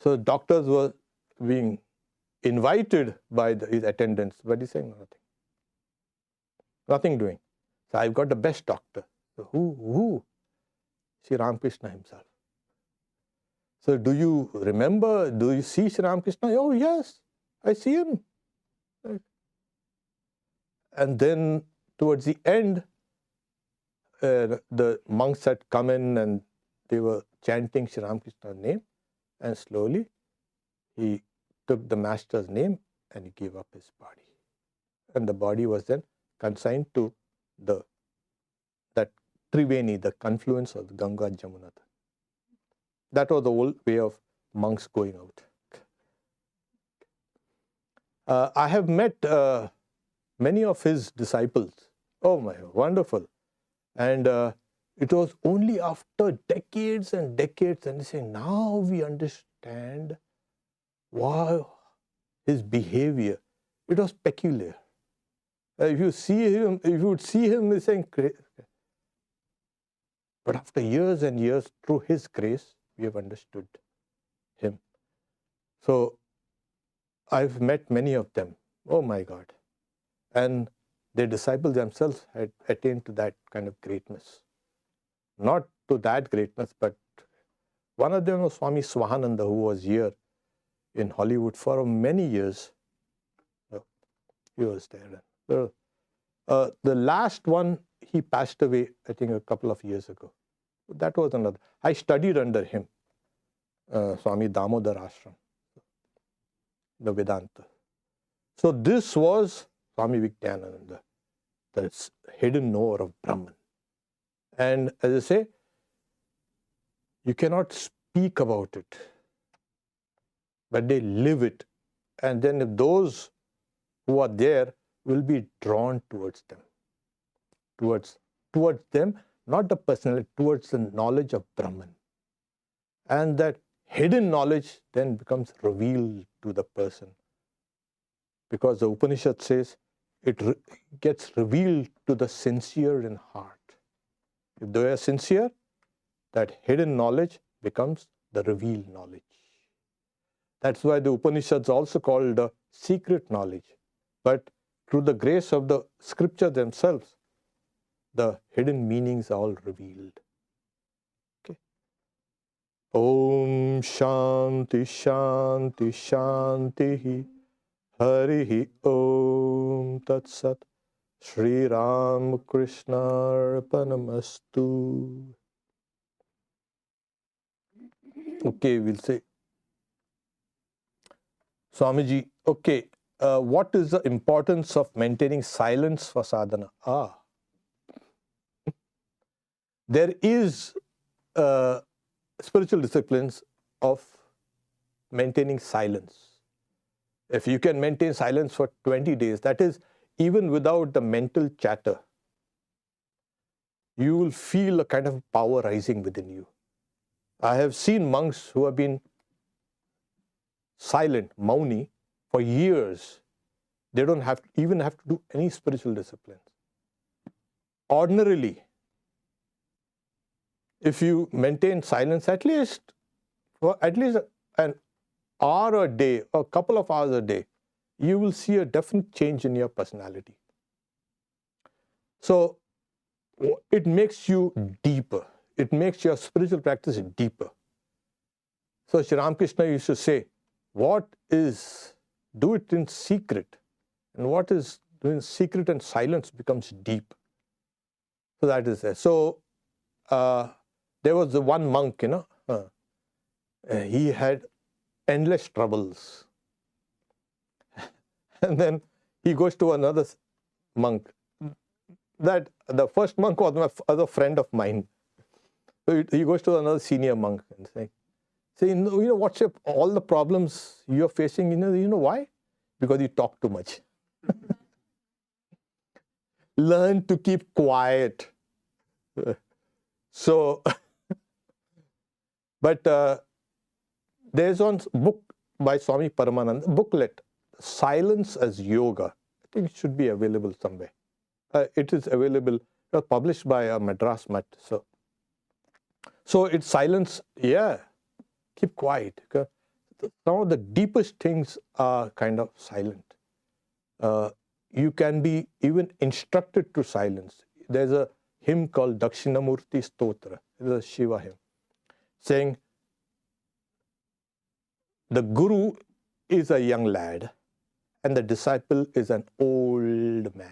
So doctors were being invited by his attendants, but he's saying nothing doing. So I've got the best doctor. So who? Sri Ramakrishna himself. So do you remember, do you see Sri Ramakrishna? Oh yes, I see him. And then towards the end, the monks had come in and they were chanting Sri Ramakrishna's name, and slowly he took the master's name and he gave up his body. And the body was then consigned to that Triveni, the confluence of the Ganga and Jamuna. That was the old way of monks going out. I have met many of his disciples. Oh my, wonderful. And it was only after decades and decades, and they say, now we understand why his behavior, it was peculiar. If you would see him, he's saying, but after years and years, through his grace, we have understood him. So I've met many of them. Oh my God. And their disciples themselves had attained to that kind of greatness. Not to that greatness, but one of them was Swami Swahananda, who was here in Hollywood for many years. He was there. The last one, he passed away, I think, a couple of years ago. That was another. I studied under him, Swami Damodar Ashram, the Vedanta. So this was Swami Vijnanananda, the hidden knower of Brahman. And as I say, you cannot speak about it, but they live it. And then if those who are there will be drawn towards them, towards them, not the personality, towards the knowledge of Brahman. And that hidden knowledge then becomes revealed to the person. Because the Upanishad says, it gets revealed to the sincere in heart. If they are sincere, that hidden knowledge becomes the revealed knowledge. That's why the Upanishads also called the secret knowledge. But through the grace of the scripture themselves, the hidden meanings are all revealed. Okay. Om Shanti Shanti Shanti Harihi Om Tat Sat Sri Ramakrishna Arpanamastu. Okay, we'll say. Swamiji, okay, what is the importance of maintaining silence for sadhana? There is spiritual disciplines of maintaining silence. If you can maintain silence for 20 days, that is, even without the mental chatter, you will feel a kind of power rising within you. I have seen monks who have been silent, mauni, for years. They don't even have to do any spiritual disciplines. Ordinarily, if you maintain silence at least an hour a day or a couple of hours a day, you will see a definite change in your personality. So it makes you deeper. It makes your spiritual practice deeper. So Sri Ramakrishna used to say, do it in secret. And what is doing secret and silence becomes deep. So that is there. So there was the one monk, he had endless troubles. And then he goes to another monk. That the first monk was my other friend of mine. So he goes to another senior monk and saying, what's all the problems you're facing? You know why? Because you talk too much. Learn to keep quiet. So, but there's one book by Swami Paramananda, booklet, Silence as Yoga. I think it should be available somewhere. It is available, published by a Madras Mutt. So it's silence, keep quiet. Some of the deepest things are kind of silent. You can be even instructed to silence. There's a hymn called Dakshinamurti Stotra. It's a Shiva hymn, saying, the guru is a young lad and the disciple is an old man.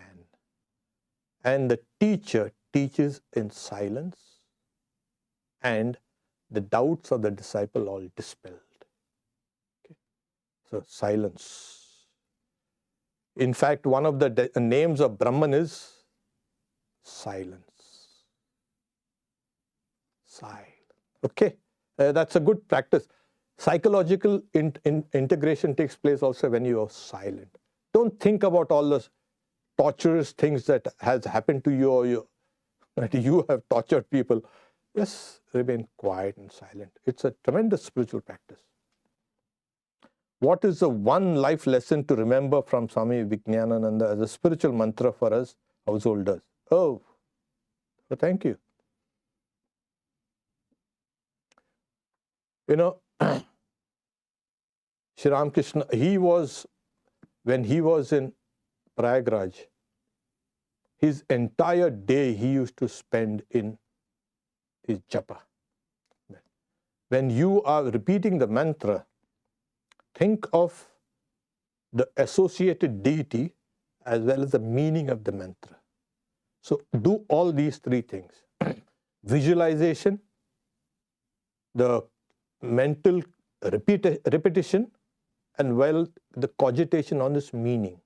And the teacher teaches in silence, and the doubts of the disciple all dispelled. Okay. So silence. In fact, one of the names of Brahman is silence. Silence. Okay, that's a good practice. Psychological integration takes place also when you are silent. Don't think about all those torturous things that has happened to you, or that you have tortured people. Just remain quiet and silent. It's a tremendous spiritual practice. What is the one life lesson to remember from Swami Vijnanananda as a spiritual mantra for us householders? Oh, thank you. Sri Ramakrishna, when he was in Prayagraj, his entire day he used to spend in his japa. When you are repeating the mantra, think of the associated deity as well as the meaning of the mantra. So do all these three things. Visualization, the mental repetition, and the cogitation on this meaning.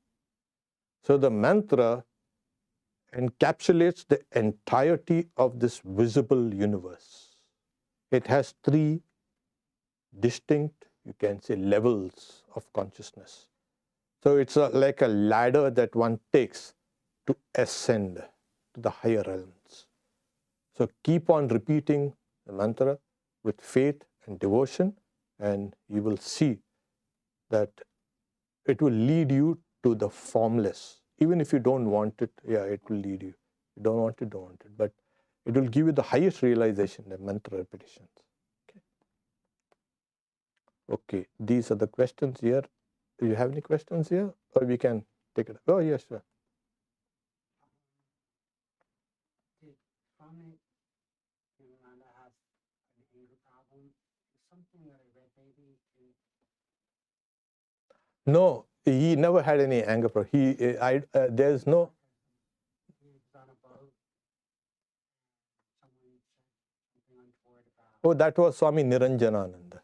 So the mantra encapsulates the entirety of this visible universe. It has three distinct, you can say, levels of consciousness. So it's like a ladder that one takes to ascend to the higher realms. So keep on repeating the mantra with faith and devotion, and you will see that it will lead you to the formless. Even if you don't want it, it will lead you. You don't want it, but it will give you the highest realization, the mantra repetitions. Okay, these are the questions here. Do you have any questions here? Or we can take it. Oh, yes, sir. Did Swami Ramakrishna have an anger problem? Something that I read maybe. No, he never had any anger problem. There's no. He was on a boat. Someone said something untoward about. Oh, that was Swami Niranjanananda.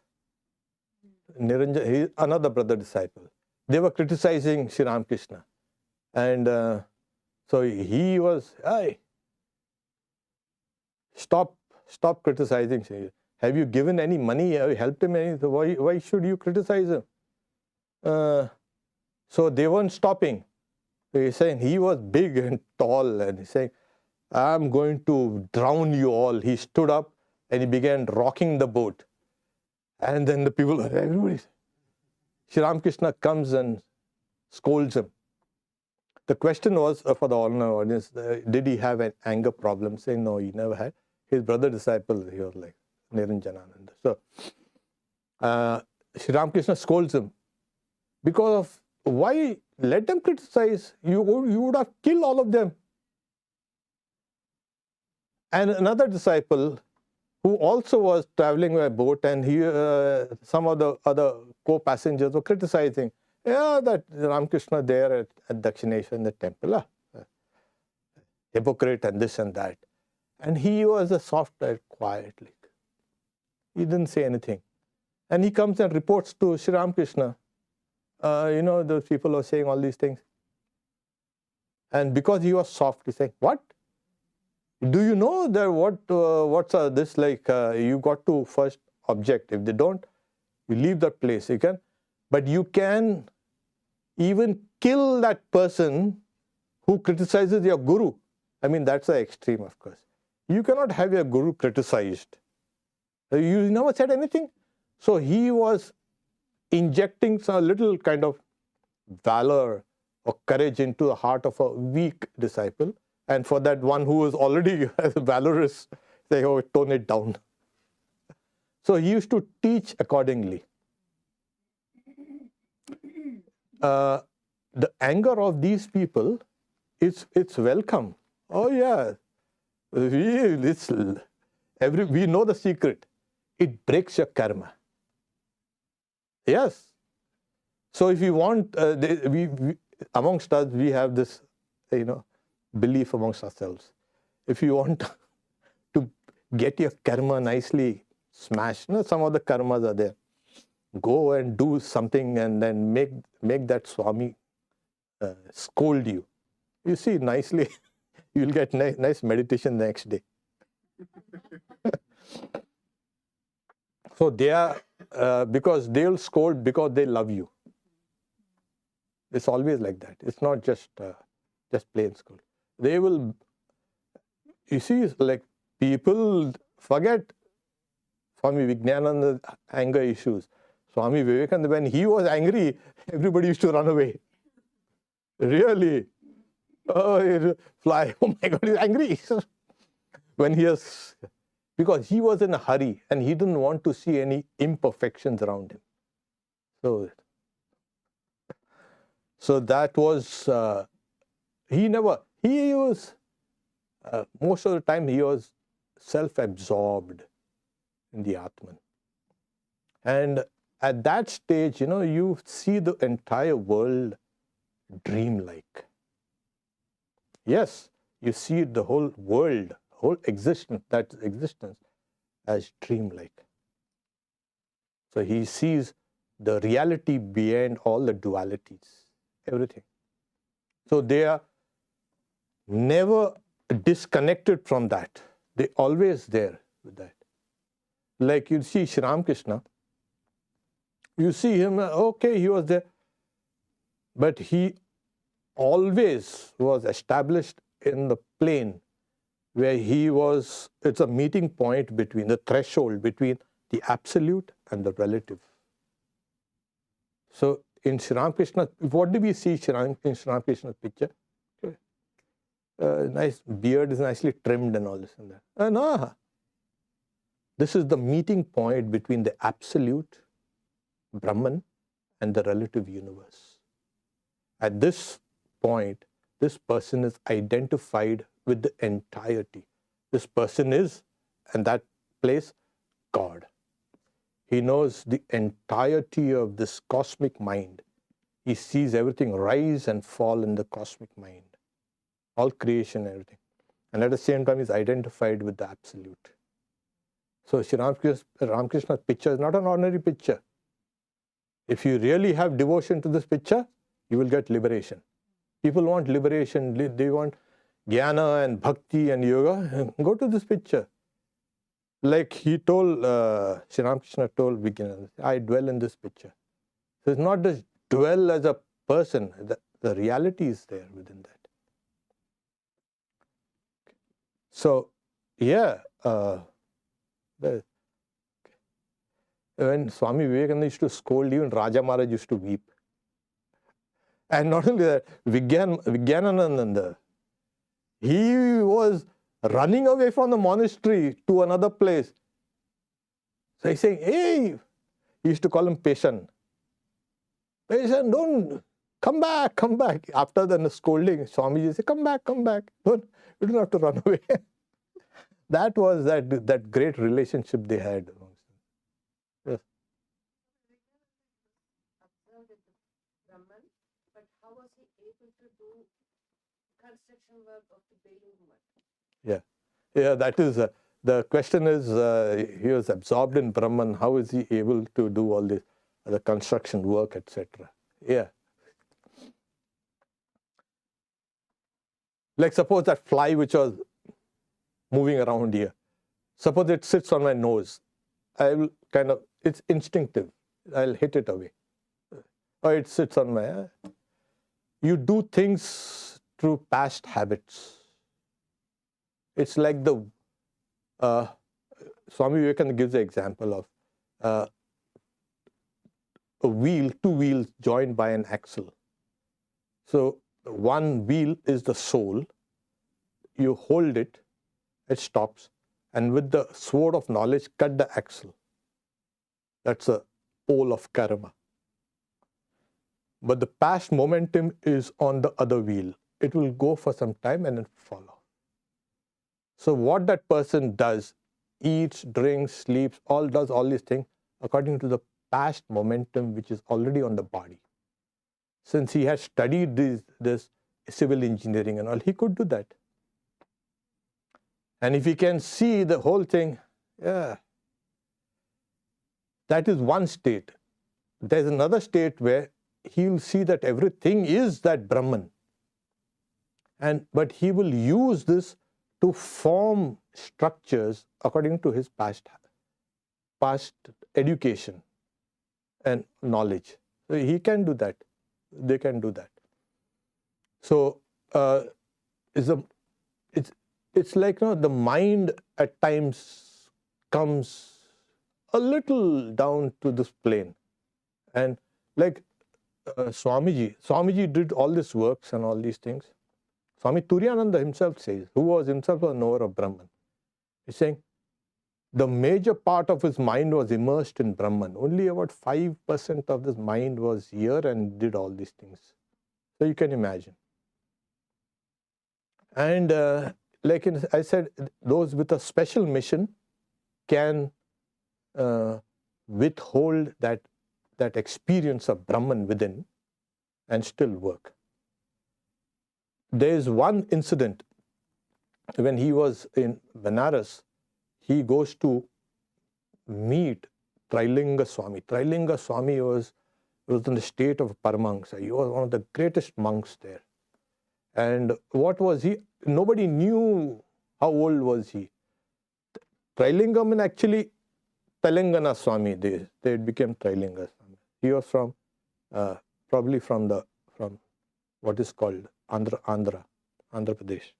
He, another brother disciple. They were criticizing Sri Ramakrishna. And so he was, hey, stop criticizing. Have you given any money? Have you helped him anything? Why should you criticize him? So they weren't stopping. He's saying he was big and tall, and he's saying, I'm going to drown you all. He stood up and he began rocking the boat. And then the people, everybody, Sri Ramakrishna comes and scolds him. The question was for the online audience, did he have an anger problem? Saying, no, he never had. His brother disciple, he was like Niranjanananda. So, Sri Ramakrishna scolds him. Because of, why let them criticize? You would have killed all of them. And another disciple, who also was traveling by boat, and some of the other co-passengers were criticizing, that Ramakrishna there at Dakshineshwar in the temple, hypocrite and this and that. And he was a soft, quiet. He didn't say anything. And he comes and reports to Sri Ramakrishna. Those people are saying all these things. And because he was soft, he said, what? Do you know that what's this like? You got to first object. If they don't, you leave that place. You can, but you can even kill that person who criticizes your guru. I mean, that's the extreme, of course. You cannot have your guru criticized. You never said anything. So he was injecting some little kind of valor or courage into the heart of a weak disciple. And for that one who was already valorous, say, oh, tone it down. So he used to teach accordingly. The anger of these people, it's welcome. Oh yeah, we know the secret. It breaks your karma. Yes. So if you want, amongst us, we have this, belief amongst ourselves. If you want to get your karma nicely smashed, some of the karmas are there. Go and do something and then make that Swami scold you. You see, nicely, you'll get nice meditation the next day. So they are, because they'll scold because they love you. It's always like that. It's not just plain scold. They will, you see, like people forget Swami Vijnanananda's anger issues. Swami Vivekananda, when he was angry, everybody used to run away. Really? Oh, he'd fly. Oh my God, he's angry. When because he was in a hurry and he didn't want to see any imperfections around him. So that was, most of the time he was self-absorbed in the Atman. And at that stage, you see the entire world dreamlike. Yes, you see the whole world, whole existence as dreamlike. So he sees the reality beyond all the dualities, everything. So they are never disconnected from that. They're always there with that. Like you see Sri Ramakrishna, you see him, okay, he was there, but he always was established in the plane where it's a meeting point between the threshold between the absolute and the relative. So in Sri Ramakrishna, what do we see in Sri Ramakrishna's picture? Nice beard is nicely trimmed and all this and that. No. This is the meeting point between the absolute Brahman and the relative universe. At this point, this person is identified with the entirety. This person is, in that place, God. He knows the entirety of this cosmic mind. He sees everything rise and fall in the cosmic mind. All creation, everything. And at the same time, he's identified with the absolute. So Sri Ramakrishna's picture is not an ordinary picture. If you really have devotion to this picture, you will get liberation. People want liberation, they want jnana and bhakti and yoga. Go to this picture. Like he told, Sri Ramakrishna told Vijnanananda, I dwell in this picture. So it's not just dwell as a person, the reality is there within that. So, yeah, when Swami Vivekananda used to scold, even Raja Maharaj used to weep. And not only that, Vijnanananda, he was running away from the monastery to another place. So he's saying, hey, he used to call him patient. Patient, don't, come back, come back. After the scolding, Swamiji said, come back. You don't have to run away. That was that great relationship they had. Yes. Observed the Brahman, but how was he able to do construction work of the building? Yeah, that is The question is, he was absorbed in Brahman. How is he able to do all this, the construction work, etc.? Yeah. Like suppose that fly which was moving around here. Suppose it sits on my nose. I will kind of, it's instinctive. I'll hit it away. Or it sits on my... You do things through past habits. It's like the... Swami Vivekananda gives the example of a wheel, two wheels joined by an axle. So one wheel is the soul. You hold it, it stops, and with the sword of knowledge, cut the axle. That's a pole of karma. But the past momentum is on the other wheel. It will go for some time and then fall off. So what that person does, eats, drinks, sleeps, does all these things according to the past momentum which is already on the body. Since he has studied this civil engineering and all, he could do that. And if he can see the whole thing, yeah, that is one state. There's another state where he will see that everything is that Brahman. But he will use this to form structures according to his past education and knowledge. So he can do that. They can do that. So it's like, you know, the mind at times comes a little down to this plane. And like Swamiji did all these works and all these things. Swami Turiyananda himself says, who was himself a knower of Brahman. He's saying the major part of his mind was immersed in Brahman. Only about 5% of his mind was here and did all these things. So you can imagine. And like I said, those with a special mission can withhold that experience of Brahman within and still work. There is one incident when he was in Benares. He goes to meet Trilinga Swami. Trilinga Swami was in the state of Paramahansa. He was one of the greatest monks there. And what was he? Nobody knew how old was he. Trilinga means actually Telangana Swami. They became Trilinga Swami. He was from probably from what is called Andhra Pradesh.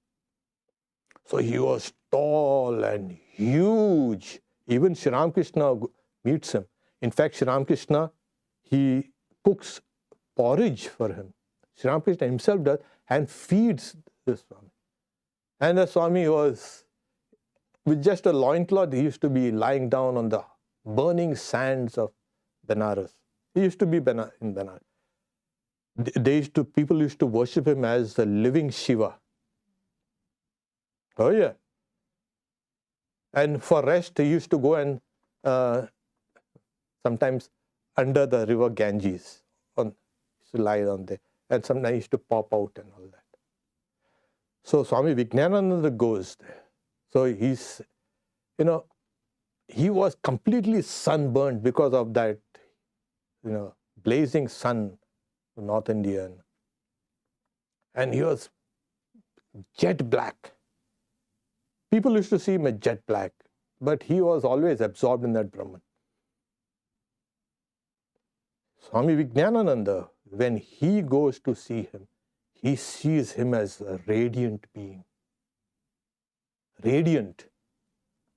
So he was tall and huge. Even Sri Ramakrishna meets him. In fact, Sri Ramakrishna, he cooks porridge for him. Sri Ramakrishna himself does and feeds this Swami. And the Swami was, with just a loincloth, he used to be lying down on the burning sands of Benares. He used to be in Benares. People used to worship him as the living Shiva. Oh yeah. And for rest, he used to go and sometimes under the river Ganges, used to lie down there. And sometimes he used to pop out and all that. So Swami Vijnanananda goes there. So he's, he was completely sunburned because of that, blazing sun in North India. And he was jet black. People used to see him as jet black, but he was always absorbed in that Brahman. Swami Vijnanananda, when he goes to see him, he sees him as a radiant being. Radiant.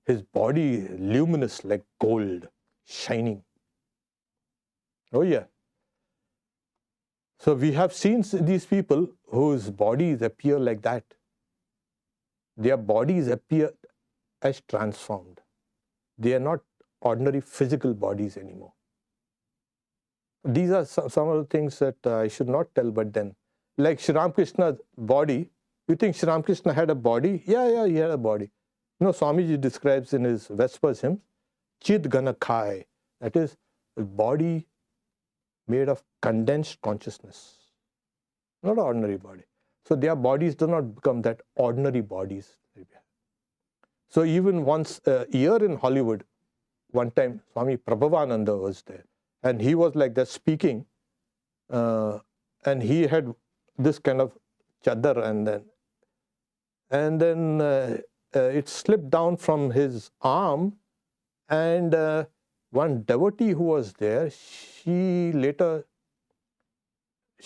His body luminous like gold, shining. Oh yeah. So we have seen these people whose bodies appear like that. Their bodies appear as transformed. They are not ordinary physical bodies anymore. These are some of the things that I should not tell, but then, like Sri Ramakrishna's body, you think Sri Ramakrishna had a body? Yeah, he had a body. Swamiji describes in his Vespers hymn, Chid Ganakhai, that is, a body made of condensed consciousness, not an ordinary body. So their bodies do not become that ordinary bodies. So even once a year in Hollywood, one time Swami Prabhavananda was there, and he was like that speaking, and he had this kind of chadar, and then it slipped down from his arm, and one devotee who was there, she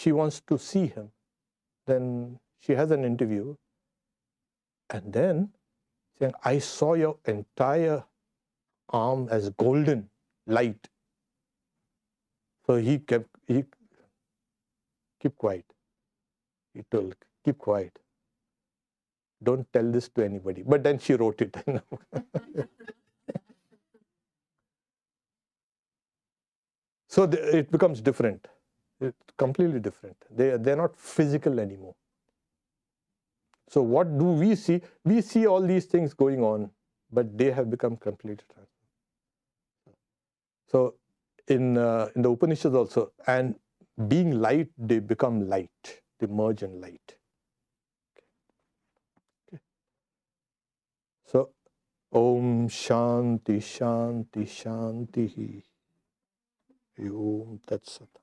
wants to see him. Then she has an interview, and then saying, I saw your entire arm as golden light. So he kept quiet. He told, keep quiet. Don't tell this to anybody. But then she wrote it. So it becomes different. It's completely different. They're not physical anymore. So what do we see? We see all these things going on, but they have become completely transformed. So in the Upanishads also, and being light, they become light. They merge in light. Okay. So, Om Shanti Shanti Shanti. Om Tat Sat.